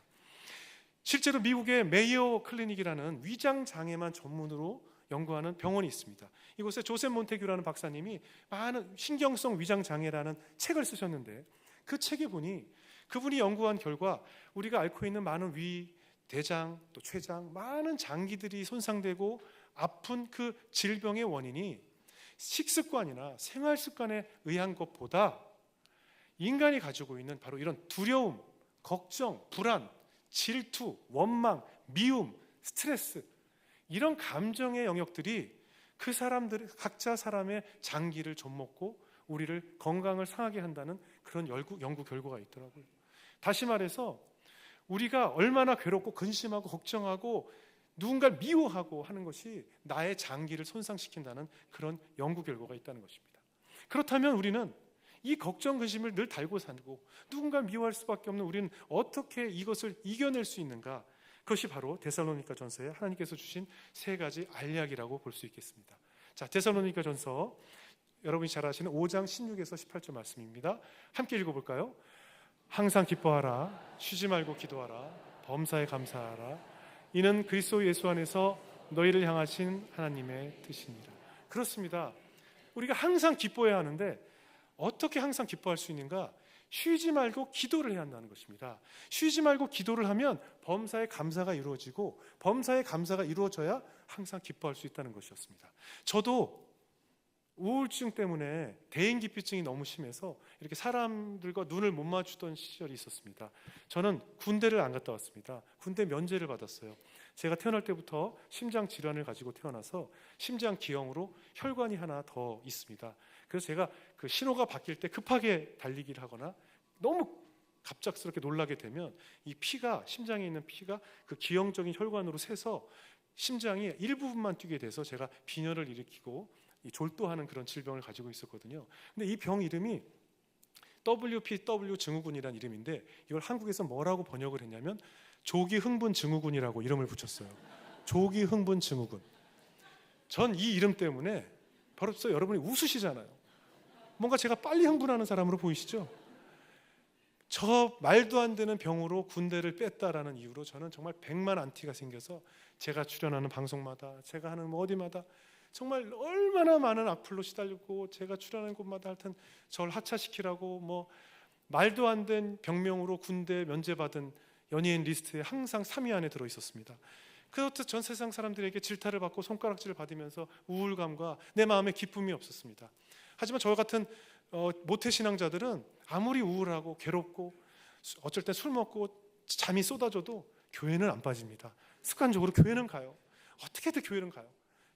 실제로 미국의 메이오 클리닉이라는 위장 장애만 전문으로 연구하는 병원이 있습니다. 이곳에 조셉 몬테규라는 박사님이 많은 신경성 위장 장애라는 책을 쓰셨는데 그 책에 보니 그분이 연구한 결과 우리가 앓고 있는 많은 위, 대장, 또 췌장, 많은 장기들이 손상되고 아픈 그 질병의 원인이 식습관이나 생활습관에 의한 것보다 인간이 가지고 있는 바로 이런 두려움, 걱정, 불안, 질투, 원망, 미움, 스트레스 이런 감정의 영역들이 그 사람들 각자 사람의 장기를 좀먹고 우리를 건강을 상하게 한다는 그런 연구 결과가 있더라고요. 다시 말해서 우리가 얼마나 괴롭고 근심하고 걱정하고 누군가를 미워하고 하는 것이 나의 장기를 손상시킨다는 그런 연구 결과가 있다는 것입니다. 그렇다면 우리는 이 걱정, 근심을 늘 달고 살고 누군가를 미워할 수밖에 없는 우리는 어떻게 이것을 이겨낼 수 있는가? 그것이 바로 데살로니가전서에 하나님께서 주신 3가지 알약이라고 볼 수 있겠습니다. 자, 데살로니가전서 여러분이 잘 아시는 5장 16에서 18절 말씀입니다. 함께 읽어볼까요? 항상 기뻐하라, 쉬지 말고 기도하라, 범사에 감사하라. 이는 그리스도 예수 안에서 너희를 향하신 하나님의 뜻입니다. 그렇습니다. 우리가 항상 기뻐해야 하는데 어떻게 항상 기뻐할 수 있는가? 쉬지 말고 기도를 해야 한다는 것입니다. 쉬지 말고 기도를 하면 범사에 감사가 이루어지고 범사에 감사가 이루어져야 항상 기뻐할 수 있다는 것이었습니다. 저도 우울증 때문에 대인기피증이 너무 심해서 이렇게 사람들과 눈을 못 마주던 시절이 있었습니다. 저는 군대를 안 갔다 왔습니다. 군대 면제를 받았어요. 제가 태어날 때부터 심장 질환을 가지고 태어나서 심장 기형으로 혈관이 하나 더 있습니다. 그래서 제가 그 신호가 바뀔 때 급하게 달리기를 하거나 너무 갑작스럽게 놀라게 되면 이 피가, 심장에 있는 피가 그 기형적인 혈관으로 새서 심장이 일부분만 뛰게 돼서 제가 빈혈을 일으키고 졸도하는 그런 질병을 가지고 있었거든요. 근데 이 병 이름이 WPW 증후군이라는 이름인데 이걸 한국에서 뭐라고 번역을 했냐면 조기 흥분 증후군이라고 이름을 붙였어요. 조기 흥분 증후군. 전 이 이름 때문에 벌써 여러분이 웃으시잖아요. 뭔가 제가 빨리 흥분하는 사람으로 보이시죠? 저 말도 안 되는 병으로 군대를 뺐다라는 이유로 저는 정말 100만 안티가 생겨서 제가 출연하는 방송마다 제가 하는 뭐 어디마다 정말 얼마나 많은 악플로 시달리고 제가 출연하는 곳마다 하여튼 저를 하차시키라고 뭐 말도 안 된 병명으로 군대 면제받은 연예인 리스트에 항상 3위 안에 들어있었습니다. 그렇듯 전 세상 사람들에게 질타를 받고 손가락질을 받으면서 우울감과 내 마음에 기쁨이 없었습니다. 하지만 저 같은 모태신앙자들은 아무리 우울하고 괴롭고 어쩔 때 술 먹고 잠이 쏟아져도 교회는 안 빠집니다. 습관적으로 교회는 가요. 어떻게든 교회는 가요.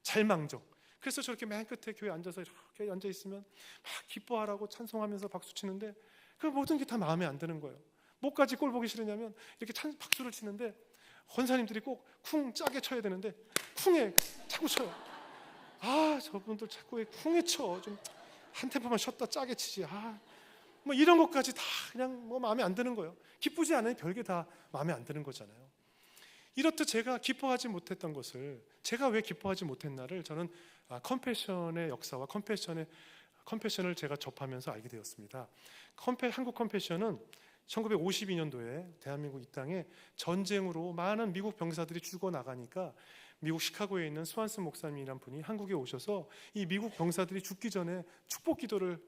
잘망정. 그래서 저렇게 맨 끝에 교회 앉아서 이렇게 앉아 있으면 막 기뻐하라고 찬송하면서 박수 치는데 그 모든 게 다 마음에 안 드는 거예요. 뭐까지 꼴 보기 싫으냐면 이렇게 박수를 치는데 권사님들이 꼭 쿵 짜게 쳐야 되는데 쿵에 자꾸 쳐요. 아, 저분들 자꾸 쿵에 쳐. 좀 한 템포만 쉬었다 짜게 치지. 뭐 이런 것까지 다 그냥 뭐 마음에 안 드는 거예요. 기쁘지 않으니 별게 다 마음에 안 드는 거잖아요. 이렇듯 제가 기뻐하지 못했던 것을, 제가 왜 기뻐하지 못했나를 저는 컴패션의 역사와 컴패션을 제가 접하면서 알게 되었습니다. 한국 컴패션은 1952년도에 대한민국 이 땅에 전쟁으로 많은 미국 병사들이 죽어나가니까 미국 시카고에 있는 스완슨 목사님이란 분이 한국에 오셔서 이 미국 병사들이 죽기 전에 축복 기도를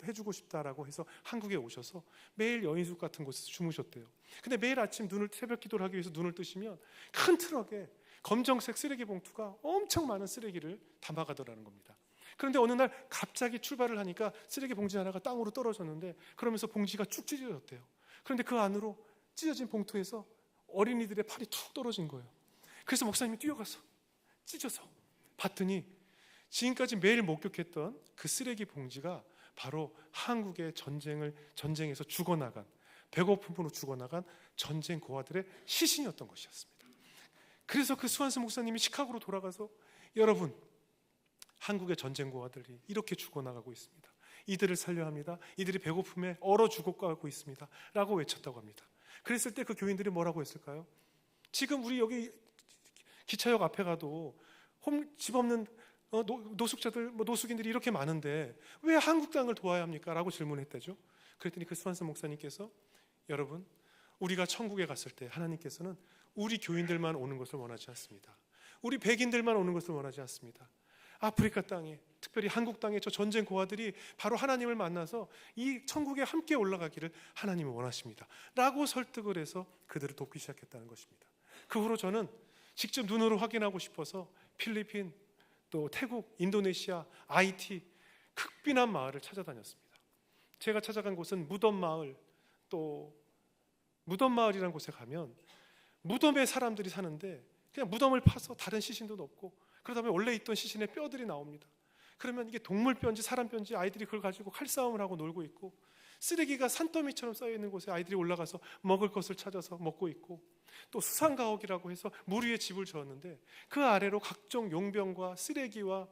해주고 싶다라고 해서 한국에 오셔서 매일 여인숙 같은 곳에서 주무셨대요. 근데 매일 아침 새벽 기도를 하기 위해서 눈을 뜨시면 큰 트럭에 검정색 쓰레기 봉투가 엄청 많은 쓰레기를 담아가더라는 겁니다. 그런데 어느 날 갑자기 출발을 하니까 쓰레기 봉지 하나가 땅으로 떨어졌는데 그러면서 봉지가 쭉 찢어졌대요. 그런데 그 안으로 찢어진 봉투에서 어린이들의 팔이 툭 떨어진 거예요. 그래서 목사님이 뛰어가서 찢어서 봤더니 지금까지 매일 목격했던 그 쓰레기 봉지가 바로 한국의 전쟁에서 죽어나간, 배고픔으로 죽어나간 전쟁 고아들의 시신이었던 것이었습니다. 그래서 그 스완스 목사님이 시카고로 돌아가서 여러분, 한국의 전쟁 고아들이 이렇게 죽어나가고 있습니다. 이들을 살려야 합니다. 이들이 배고픔에 얼어 죽어가고 있습니다. 라고 외쳤다고 합니다. 그랬을 때 그 교인들이 뭐라고 했을까요? 지금 우리 여기 기차역 앞에 가도 집 없는 노숙자들, 노숙인들이 이렇게 많은데 왜 한국 땅을 도와야 합니까? 라고 질문했다죠. 그랬더니 그 스완스 목사님께서 여러분, 우리가 천국에 갔을 때 하나님께서는 우리 교인들만 오는 것을 원하지 않습니다. 우리 백인들만 오는 것을 원하지 않습니다. 아프리카 땅에, 특별히 한국 땅에 저 전쟁 고아들이 바로 하나님을 만나서 이 천국에 함께 올라가기를 하나님은 원하십니다. 라고 설득을 해서 그들을 돕기 시작했다는 것입니다. 그 후로 저는 직접 눈으로 확인하고 싶어서 필리핀, 또 태국, 인도네시아, 아이티 극빈한 마을을 찾아다녔습니다. 제가 찾아간 곳은 무덤 마을, 또 무덤 마을이라는 곳에 가면 무덤에 사람들이 사는데 그냥 무덤을 파서 다른 시신도 넣고 그러다 보면 원래 있던 시신의 뼈들이 나옵니다. 그러면 이게 동물 뼈인지 사람 뼈인지 아이들이 그걸 가지고 칼싸움을 하고 놀고 있고, 쓰레기가 산더미처럼 쌓여 있는 곳에 아이들이 올라가서 먹을 것을 찾아서 먹고 있고, 또 수상가옥이라고 해서 물 위에 집을 지었는데 그 아래로 각종 용병과 쓰레기와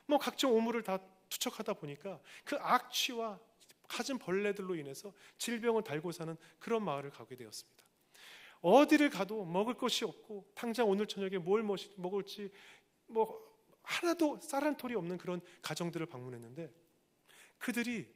뭐 각종 오물을 다 투척하다 보니까 그 악취와 갖은 벌레들로 인해서 질병을 달고 사는 그런 마을을 가게 되었습니다. 어디를 가도 먹을 것이 없고 당장 오늘 저녁에 뭘 먹을지 뭐 하나도 쌀한톨이 없는 그런 가정들을 방문했는데 그들이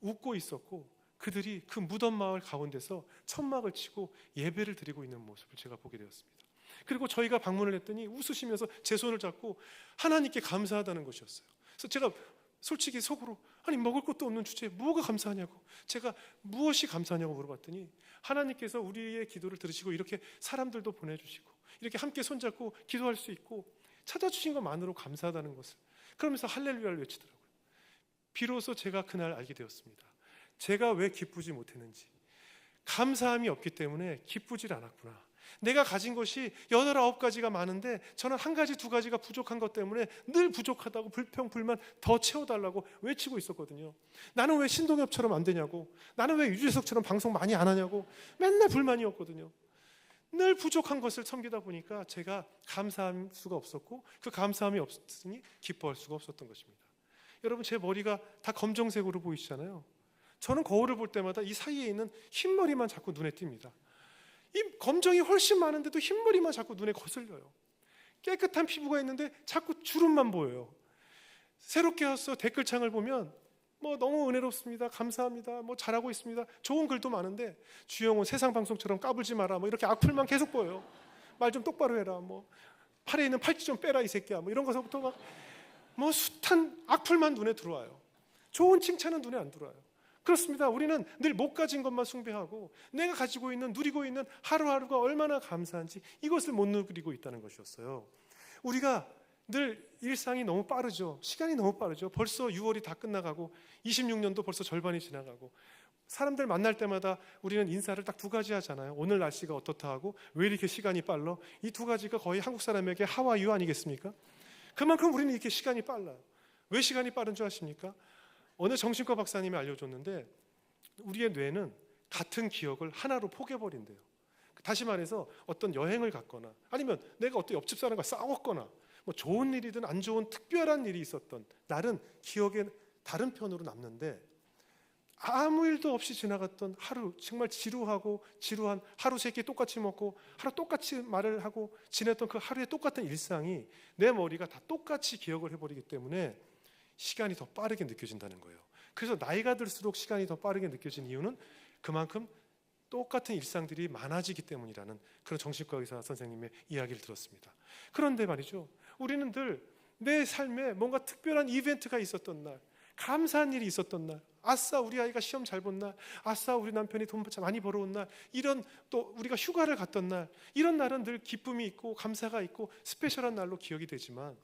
웃고 있었고 그들이 그 무덤 마을 가운데서 천막을 치고 예배를 드리고 있는 모습을 제가 보게 되었습니다. 그리고 저희가 방문을 했더니 웃으시면서 제 손을 잡고 하나님께 감사하다는 것이었어요. 그래서 제가 솔직히 속으로 아니 먹을 것도 없는 주제에 뭐가 감사하냐고, 제가 무엇이 감사하냐고 물어봤더니 하나님께서 우리의 기도를 들으시고 이렇게 사람들도 보내주시고 이렇게 함께 손잡고 기도할 수 있고 찾아주신 것만으로 감사하다는 것을, 그러면서 할렐루야를 외치더라고요. 비로소 제가 그날 알게 되었습니다. 제가 왜 기쁘지 못했는지, 감사함이 없기 때문에 기쁘질 않았구나. 내가 가진 것이 8, 9가지가 많은데 저는 1가지, 2가지가 부족한 것 때문에 늘 부족하다고 불평, 불만 더 채워달라고 외치고 있었거든요. 나는 왜 신동엽처럼 안 되냐고, 나는 왜 유재석처럼 방송 많이 안 하냐고 맨날 불만이었거든요. 늘 부족한 것을 섬기다 보니까 제가 감사할 수가 없었고 그 감사함이 없으니 기뻐할 수가 없었던 것입니다. 여러분, 제 머리가 다 검정색으로 보이시잖아요. 저는 거울을 볼 때마다 이 사이에 있는 흰머리만 자꾸 눈에 띕니다. 이 검정이 훨씬 많은데도 흰머리만 자꾸 눈에 거슬려요. 깨끗한 피부가 있는데 자꾸 주름만 보여요. 새롭게 와서 댓글창을 보면 뭐 너무 은혜롭습니다, 감사합니다, 뭐 잘하고 있습니다, 좋은 글도 많은데 주영훈 세상 방송처럼 까불지 마라, 뭐 이렇게 악플만 계속 보여요. 말 좀 똑바로 해라, 뭐 팔에 있는 팔찌 좀 빼라 이 새끼야, 뭐 이런 것부터 막 뭐 숱한 악플만 눈에 들어와요. 좋은 칭찬은 눈에 안 들어와요. 그렇습니다. 우리는 늘 못 가진 것만 숭배하고 내가 가지고 있는, 누리고 있는 하루하루가 얼마나 감사한지 이것을 못 누리고 있다는 것이었어요. 우리가 늘 일상이 너무 빠르죠. 시간이 너무 빠르죠. 벌써 6월이 다 끝나가고 26년도 벌써 절반이 지나가고, 사람들 만날 때마다 우리는 인사를 딱 2가지 하잖아요. 오늘 날씨가 어떻다 하고 왜 이렇게 시간이 빨라? 이 2가지가 거의 한국 사람에게 하와이유 아니겠습니까? 그만큼 우리는 이렇게 시간이 빨라요. 왜 시간이 빠른 줄 아십니까? 어느 정신과 박사님이 알려줬는데 우리의 뇌는 같은 기억을 하나로 포개버린대요. 다시 말해서 어떤 여행을 갔거나 아니면 내가 어떤 옆집 사람과 싸웠거나 뭐 좋은 일이든 안 좋은 특별한 일이 있었던 날은 기억의 다른 편으로 남는데, 아무 일도 없이 지나갔던 하루, 정말 지루하고 지루한 하루 3끼 똑같이 먹고 하루 똑같이 말을 하고 지냈던 그 하루의 똑같은 일상이 내 머리가 다 똑같이 기억을 해버리기 때문에 시간이 더 빠르게 느껴진다는 거예요. 그래서 나이가 들수록 시간이 더 빠르게 느껴진 이유는 그만큼 똑같은 일상들이 많아지기 때문이라는 그런 정신과 의사 선생님의 이야기를 들었습니다. 그런데 말이죠, 우리는 늘 내 삶에 뭔가 특별한 이벤트가 있었던 날, 감사한 일이 있었던 날, 아싸 우리 아이가 시험 잘 본 날, 아싸 우리 남편이 돈 많이 벌어온 날, 이런 또 우리가 휴가를 갔던 날, 이런 날은 늘 기쁨이 있고 감사가 있고 스페셜한 날로 기억이 되지만,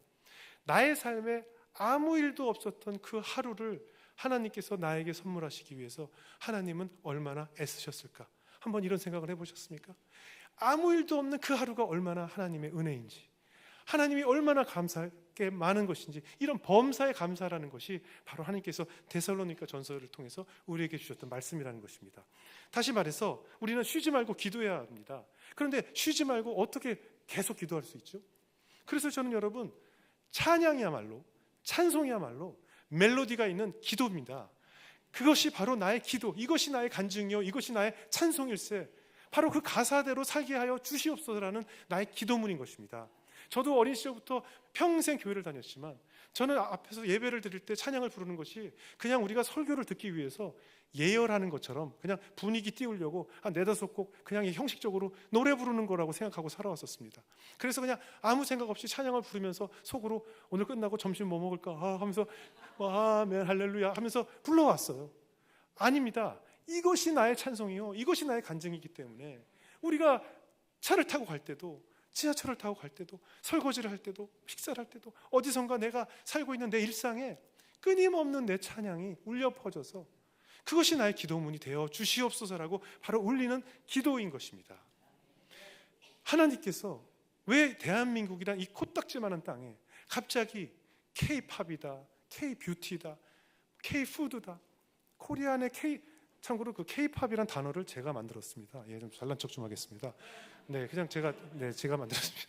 나의 삶에 아무 일도 없었던 그 하루를 하나님께서 나에게 선물하시기 위해서 하나님은 얼마나 애쓰셨을까? 한번 이런 생각을 해보셨습니까? 아무 일도 없는 그 하루가 얼마나 하나님의 은혜인지, 하나님이 얼마나 감사하게 많은 것인지, 이런 범사에 감사라는 것이 바로 하나님께서 데살로니가 전서를 통해서 우리에게 주셨던 말씀이라는 것입니다. 다시 말해서 우리는 쉬지 말고 기도해야 합니다. 그런데 쉬지 말고 어떻게 계속 기도할 수 있죠? 그래서 저는 여러분, 찬양이야말로, 찬송이야말로 멜로디가 있는 기도입니다. 그것이 바로 나의 기도, 이것이 나의 간증이요, 이것이 나의 찬송일세, 바로 그 가사대로 살게 하여 주시옵소서라는 나의 기도문인 것입니다. 저도 어린 시절부터 평생 교회를 다녔지만 저는 앞에서 예배를 드릴 때 찬양을 부르는 것이 그냥 우리가 설교를 듣기 위해서 예열하는 것처럼 그냥 분위기 띄우려고 한 4-5곡 그냥 형식적으로 노래 부르는 거라고 생각하고 살아왔었습니다. 그래서 그냥 아무 생각 없이 찬양을 부르면서 속으로 오늘 끝나고 점심 뭐 먹을까 하면서 아멘 할렐루야 하면서 불러왔어요. 아닙니다. 이것이 나의 찬송이요, 이것이 나의 간증이기 때문에 우리가 차를 타고 갈 때도, 지하철을 타고 갈 때도, 설거지를 할 때도, 식사를 할 때도, 어디선가 내가 살고 있는 내 일상에 끊임없는 내 찬양이 울려 퍼져서 그것이 나의 기도문이 되어 주시옵소서라고 바로 울리는 기도인 것입니다. 하나님께서 왜 대한민국이란 이 코딱지만한 땅에 갑자기 K-팝이다, K-뷰티다, K-푸드다, 코리안의 참고로 그 K-팝이란 단어를 제가 만들었습니다. 예, 좀 잘난 척 좀 하겠습니다. 네, 그냥 제가 만들었습니다.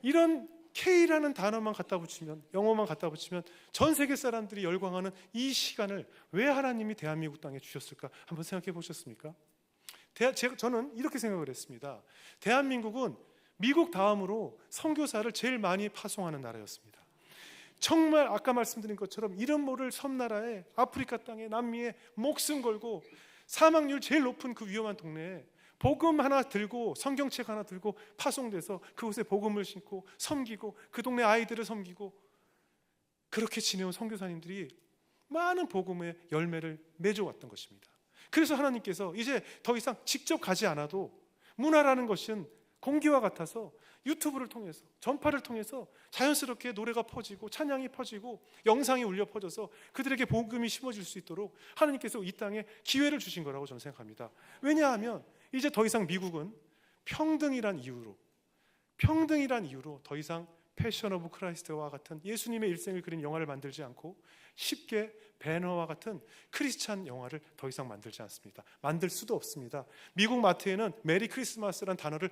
이런 K라는 단어만 갖다 붙이면, 영어만 갖다 붙이면 전 세계 사람들이 열광하는 이 시간을 왜 하나님이 대한민국 땅에 주셨을까? 한번 생각해 보셨습니까? 저는 이렇게 생각을 했습니다. 대한민국은 미국 다음으로 선교사를 제일 많이 파송하는 나라였습니다. 정말 아까 말씀드린 것처럼 이름 모를 섬나라에, 아프리카 땅에, 남미에 목숨 걸고 사망률 제일 높은 그 위험한 동네에 복음 하나 들고 성경책 하나 들고 파송돼서 그곳에 복음을 신고 섬기고 그 동네 아이들을 섬기고 그렇게 지내온 선교사님들이 많은 복음의 열매를 맺어왔던 것입니다. 그래서 하나님께서 이제 더 이상 직접 가지 않아도 문화라는 것은 공기와 같아서 유튜브를 통해서 전파를 통해서 자연스럽게 노래가 퍼지고 찬양이 퍼지고 영상이 울려 퍼져서 그들에게 복음이 심어질 수 있도록 하나님께서 이 땅에 기회를 주신 거라고 저는 생각합니다. 왜냐하면 이제 더 이상 미국은 평등이란 이유로 더 이상 패션 오브 크라이스트와 같은 예수님의 일생을 그린 영화를 만들지 않고 쉽게 배너와 같은 크리스찬 영화를 더 이상 만들지 않습니다. 만들 수도 없습니다. 미국 마트에는 메리 크리스마스란 단어를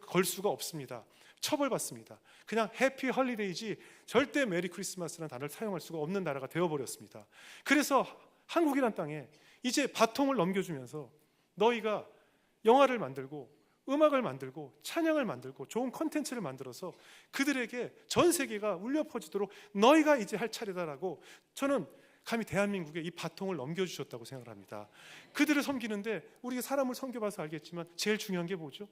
걸 수가 없습니다. 처벌받습니다. 그냥 해피 헐리데이지 절대 메리 크리스마스란 단어를 사용할 수가 없는 나라가 되어버렸습니다. 그래서 한국이란 땅에 이제 바통을 넘겨주면서 너희가 영화를 만들고 음악을 만들고 찬양을 만들고 좋은 콘텐츠를 만들어서 그들에게 전 세계가 울려 퍼지도록 너희가 이제 할 차례다라고 저는 감히 대한민국에 이 바통을 넘겨주셨다고 생각을 합니다. 그들을 섬기는데 우리가 사람을 섬겨봐서 알겠지만 제일 중요한 게 뭐죠?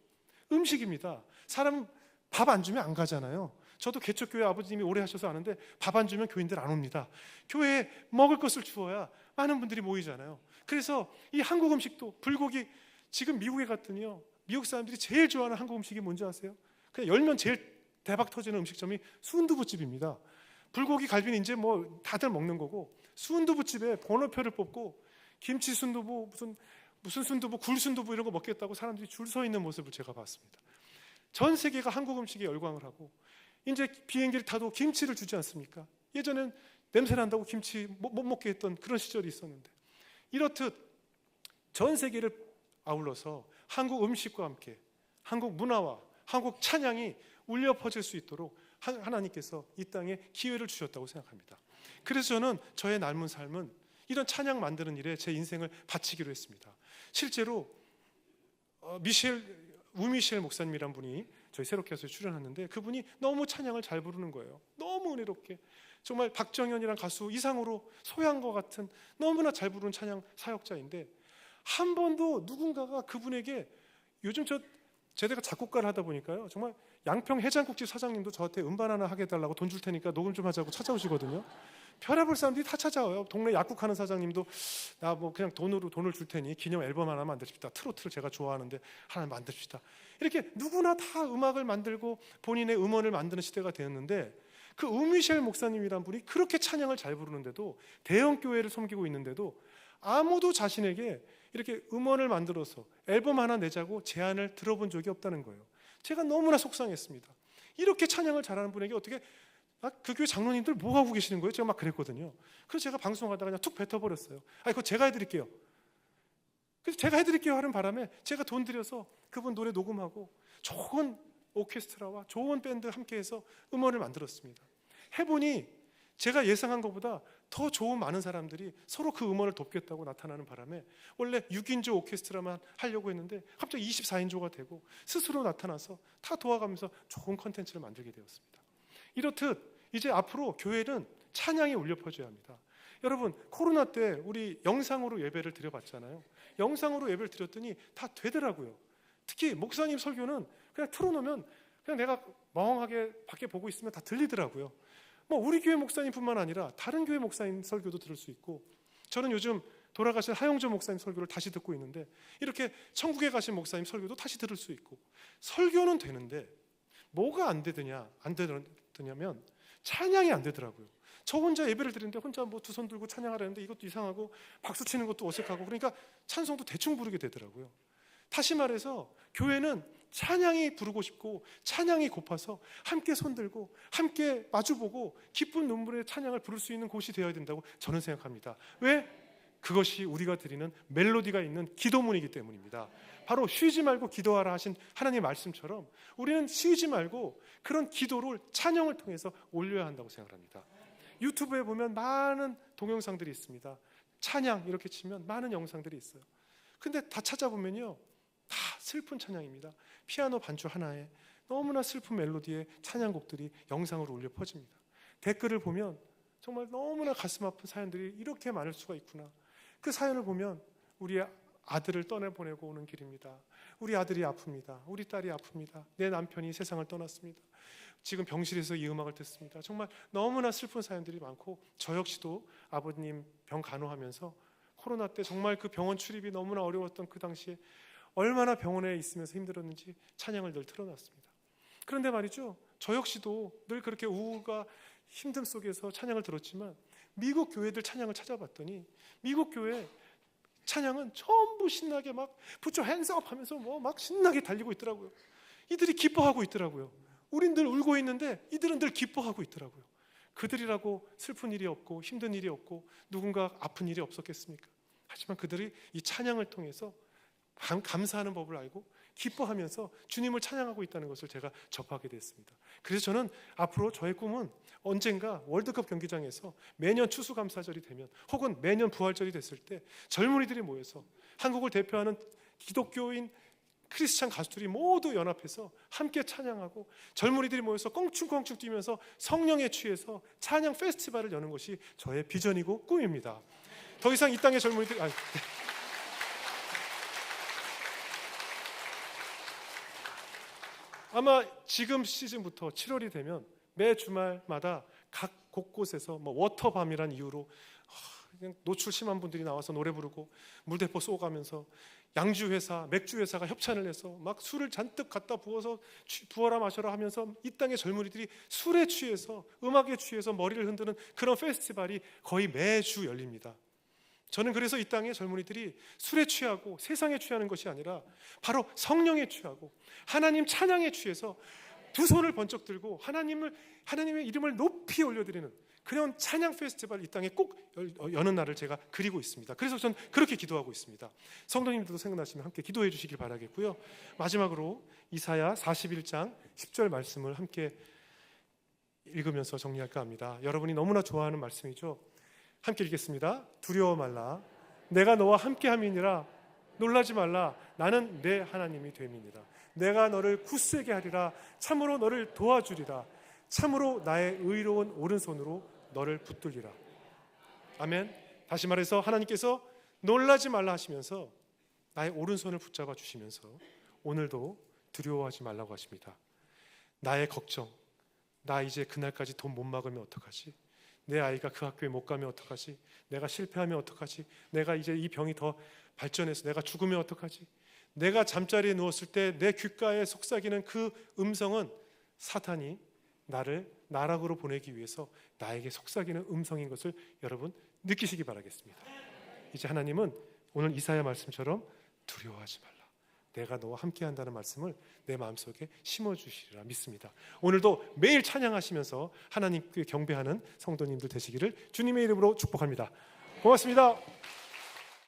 음식입니다. 사람 밥 안 주면 안 가잖아요. 저도 개척교회 아버님이 오래 하셔서 아는데 밥 안 주면 교인들 안 옵니다. 교회에 먹을 것을 주어야 많은 분들이 모이잖아요. 그래서 이 한국 음식도 불고기 지금 미국에 갔더니요 미국 사람들이 제일 좋아하는 한국 음식이 뭔지 아세요? 그냥 열면 제일 대박 터지는 음식점이 순두부집입니다. 불고기 갈비는 이제 뭐 다들 먹는 거고 순두부집에 번호표를 뽑고 김치 순두부 무슨 순두부 굴 순두부 이런 거 먹겠다고 사람들이 줄 서 있는 모습을 제가 봤습니다. 전 세계가 한국 음식에 열광을 하고 이제 비행기를 타도 김치를 주지 않습니까? 예전엔 냄새 난다고 김치 못 먹게 했던 그런 시절이 있었는데 이렇듯 전 세계를 아울러서 한국 음식과 함께 한국 문화와 한국 찬양이 울려 퍼질 수 있도록 하나님께서 이 땅에 기회를 주셨다고 생각합니다. 그래서 저는 저의 남은 삶은 이런 찬양 만드는 일에 제 인생을 바치기로 했습니다. 실제로 우미셸 목사님이란 분이 저희 새롭게 해서 출연하는데 그분이 너무 찬양을 잘 부르는 거예요. 너무 은혜롭게 정말 박정현이란 가수 이상으로 소양과 같은 너무나 잘 부르는 찬양 사역자인데 한 번도 누군가가 그분에게 요즘 제가 작곡가를 하다 보니까요 정말 양평 해장국집 사장님도 저한테 음반 하나 하게 해달라고 돈 줄 테니까 녹음 좀 하자고 찾아오시거든요. 별의별 사람들이 다 찾아와요. 동네 약국하는 사장님도 나 뭐 그냥 돈을 줄 테니 기념 앨범 하나 만드십시다. 트로트를 제가 좋아하는데 하나 만드십시다. 이렇게 누구나 다 음악을 만들고 본인의 음원을 만드는 시대가 되었는데 그 우미셸 목사님이란 분이 그렇게 찬양을 잘 부르는데도 대형 교회를 섬기고 있는데도 아무도 자신에게 이렇게 음원을 만들어서 앨범 하나 내자고 제안을 들어본 적이 없다는 거예요. 제가 너무나 속상했습니다. 이렇게 찬양을 잘하는 분에게 어떻게 그 교회 장로님들 뭐 하고 계시는 거예요? 제가 막 그랬거든요. 그래서 제가 방송하다가 그냥 툭 뱉어버렸어요. 그거 제가 해드릴게요. 그래서 제가 해드릴게요 하는 바람에 제가 돈 들여서 그분 노래 녹음하고 좋은 오케스트라와 좋은 밴드 함께해서 음원을 만들었습니다. 해보니 제가 예상한 것보다 더 좋은 많은 사람들이 서로 그 음원을 돕겠다고 나타나는 바람에 원래 6인조 오케스트라만 하려고 했는데 갑자기 24인조가 되고 스스로 나타나서 다 도와가면서 좋은 컨텐츠를 만들게 되었습니다. 이렇듯 이제 앞으로 교회는 찬양이 울려 퍼져야 합니다. 여러분 코로나 때 우리 영상으로 예배를 드려봤잖아요. 영상으로 예배를 드렸더니 다 되더라고요. 특히 목사님 설교는 그냥 틀어놓으면 그냥 내가 멍하게 밖에 보고 있으면 다 들리더라고요. 뭐 우리 교회 목사님뿐만 아니라 다른 교회 목사님 설교도 들을 수 있고 저는 요즘 돌아가신 하용조 목사님 설교를 다시 듣고 있는데 이렇게 천국에 가신 목사님 설교도 다시 들을 수 있고 설교는 되는데 뭐가 안 되냐면 찬양이 안 되더라고요. 저 혼자 예배를 드리는데 혼자 뭐 두 손 들고 찬양하라는데 이것도 이상하고 박수 치는 것도 어색하고 그러니까 찬송도 대충 부르게 되더라고요. 다시 말해서 교회는 찬양이 부르고 싶고 찬양이 고파서 함께 손들고 함께 마주보고 기쁜 눈물의 찬양을 부를 수 있는 곳이 되어야 된다고 저는 생각합니다. 왜? 그것이 우리가 드리는 멜로디가 있는 기도문이기 때문입니다. 바로 쉬지 말고 기도하라 하신 하나님의 말씀처럼 우리는 쉬지 말고 그런 기도를 찬양을 통해서 올려야 한다고 생각합니다. 유튜브에 보면 많은 동영상들이 있습니다. 찬양 이렇게 치면 많은 영상들이 있어요. 근데 다 찾아보면요 다 슬픈 찬양입니다. 피아노 반주 하나에 너무나 슬픈 멜로디의 찬양곡들이 영상으로 울려 퍼집니다. 댓글을 보면 정말 너무나 가슴 아픈 사연들이 이렇게 많을 수가 있구나. 그 사연을 보면 우리의 아들을 떠내보내고 오는 길입니다. 우리 아들이 아픕니다. 우리 딸이 아픕니다. 내 남편이 세상을 떠났습니다. 지금 병실에서 이 음악을 듣습니다. 정말 너무나 슬픈 사연들이 많고, 저 역시도 아버님 병 간호하면서 코로나 때 정말 그 병원 출입이 너무나 어려웠던 그 당시에 얼마나 병원에 있으면서 힘들었는지 찬양을 늘 틀어놨습니다. 그런데 말이죠, 저 역시도 늘 그렇게 우울과 힘듦 속에서 찬양을 들었지만 미국 교회들 찬양을 찾아봤더니 미국 교회 찬양은 전부 신나게 막 Put your hands up 하면서 뭐 막 신나게 달리고 있더라고요. 이들이 기뻐하고 있더라고요. 우린 늘 울고 있는데 이들은 늘 기뻐하고 있더라고요. 그들이라고 슬픈 일이 없고 힘든 일이 없고 누군가 아픈 일이 없었겠습니까? 하지만 그들이 이 찬양을 통해서 감사하는 법을 알고 기뻐하면서 주님을 찬양하고 있다는 것을 제가 접하게 됐습니다. 그래서 저는 앞으로 저의 꿈은 언젠가 월드컵 경기장에서 매년 추수감사절이 되면 혹은 매년 부활절이 됐을 때 젊은이들이 모여서 한국을 대표하는 기독교인 크리스찬 가수들이 모두 연합해서 함께 찬양하고 젊은이들이 모여서 껑충껑충 뛰면서 성령에 취해서 찬양 페스티벌을 여는 것이 저의 비전이고 꿈입니다. 더 이상 이 땅의 젊은이들이 아마 지금 시즌부터 7월이 되면 매 주말마다 각 곳곳에서 뭐 워터밤이란 이유로 그냥 노출 심한 분들이 나와서 노래 부르고 물대포 쏘가면서 양주회사, 맥주회사가 협찬을 해서 막 술을 잔뜩 갖다 부어서 부어라 마셔라 하면서 이 땅의 젊은이들이 술에 취해서 음악에 취해서 머리를 흔드는 그런 페스티벌이 거의 매주 열립니다. 저는 그래서 이 땅의 젊은이들이 술에 취하고 세상에 취하는 것이 아니라 바로 성령에 취하고 하나님 찬양에 취해서 두 손을 번쩍 들고 하나님의 이름을 높이 올려드리는 그런 찬양 페스티벌 이 땅에 꼭 여는 날을 제가 그리고 있습니다. 그래서 저는 그렇게 기도하고 있습니다. 성도님들도 생각나시면 함께 기도해 주시길 바라겠고요. 마지막으로 이사야 41장 10절 말씀을 함께 읽으면서 정리할까 합니다. 여러분이 너무나 좋아하는 말씀이죠. 함께 읽겠습니다. 두려워 말라, 내가 너와 함께함이니라. 놀라지 말라, 나는 내 하나님이 됨이니라. 내가 너를 굳세게 하리라. 참으로 너를 도와주리라. 참으로 나의 의로운 오른손으로 너를 붙들리라. 아멘. 다시 말해서 하나님께서 놀라지 말라 하시면서 나의 오른손을 붙잡아 주시면서 오늘도 두려워하지 말라고 하십니다. 나의 걱정, 나 이제 그날까지 돈 못 막으면 어떡하지? 내 아이가 그 학교에 못 가면 어떡하지? 내가 실패하면 어떡하지? 내가 이제 이 병이 더 발전해서 내가 죽으면 어떡하지? 내가 잠자리에 누웠을 때 내 귓가에 속삭이는 그 음성은 사탄이 나를 나락으로 보내기 위해서 나에게 속삭이는 음성인 것을 여러분 느끼시기 바라겠습니다. 이제 하나님은 오늘 이사야 말씀처럼 두려워하지 말라, 내가 너와 함께 한다는 말씀을 내 마음속에 심어주시리라 믿습니다. 오늘도 매일 찬양하시면서 하나님께 경배하는 성도님들 되시기를 주님의 이름으로 축복합니다. 고맙습니다.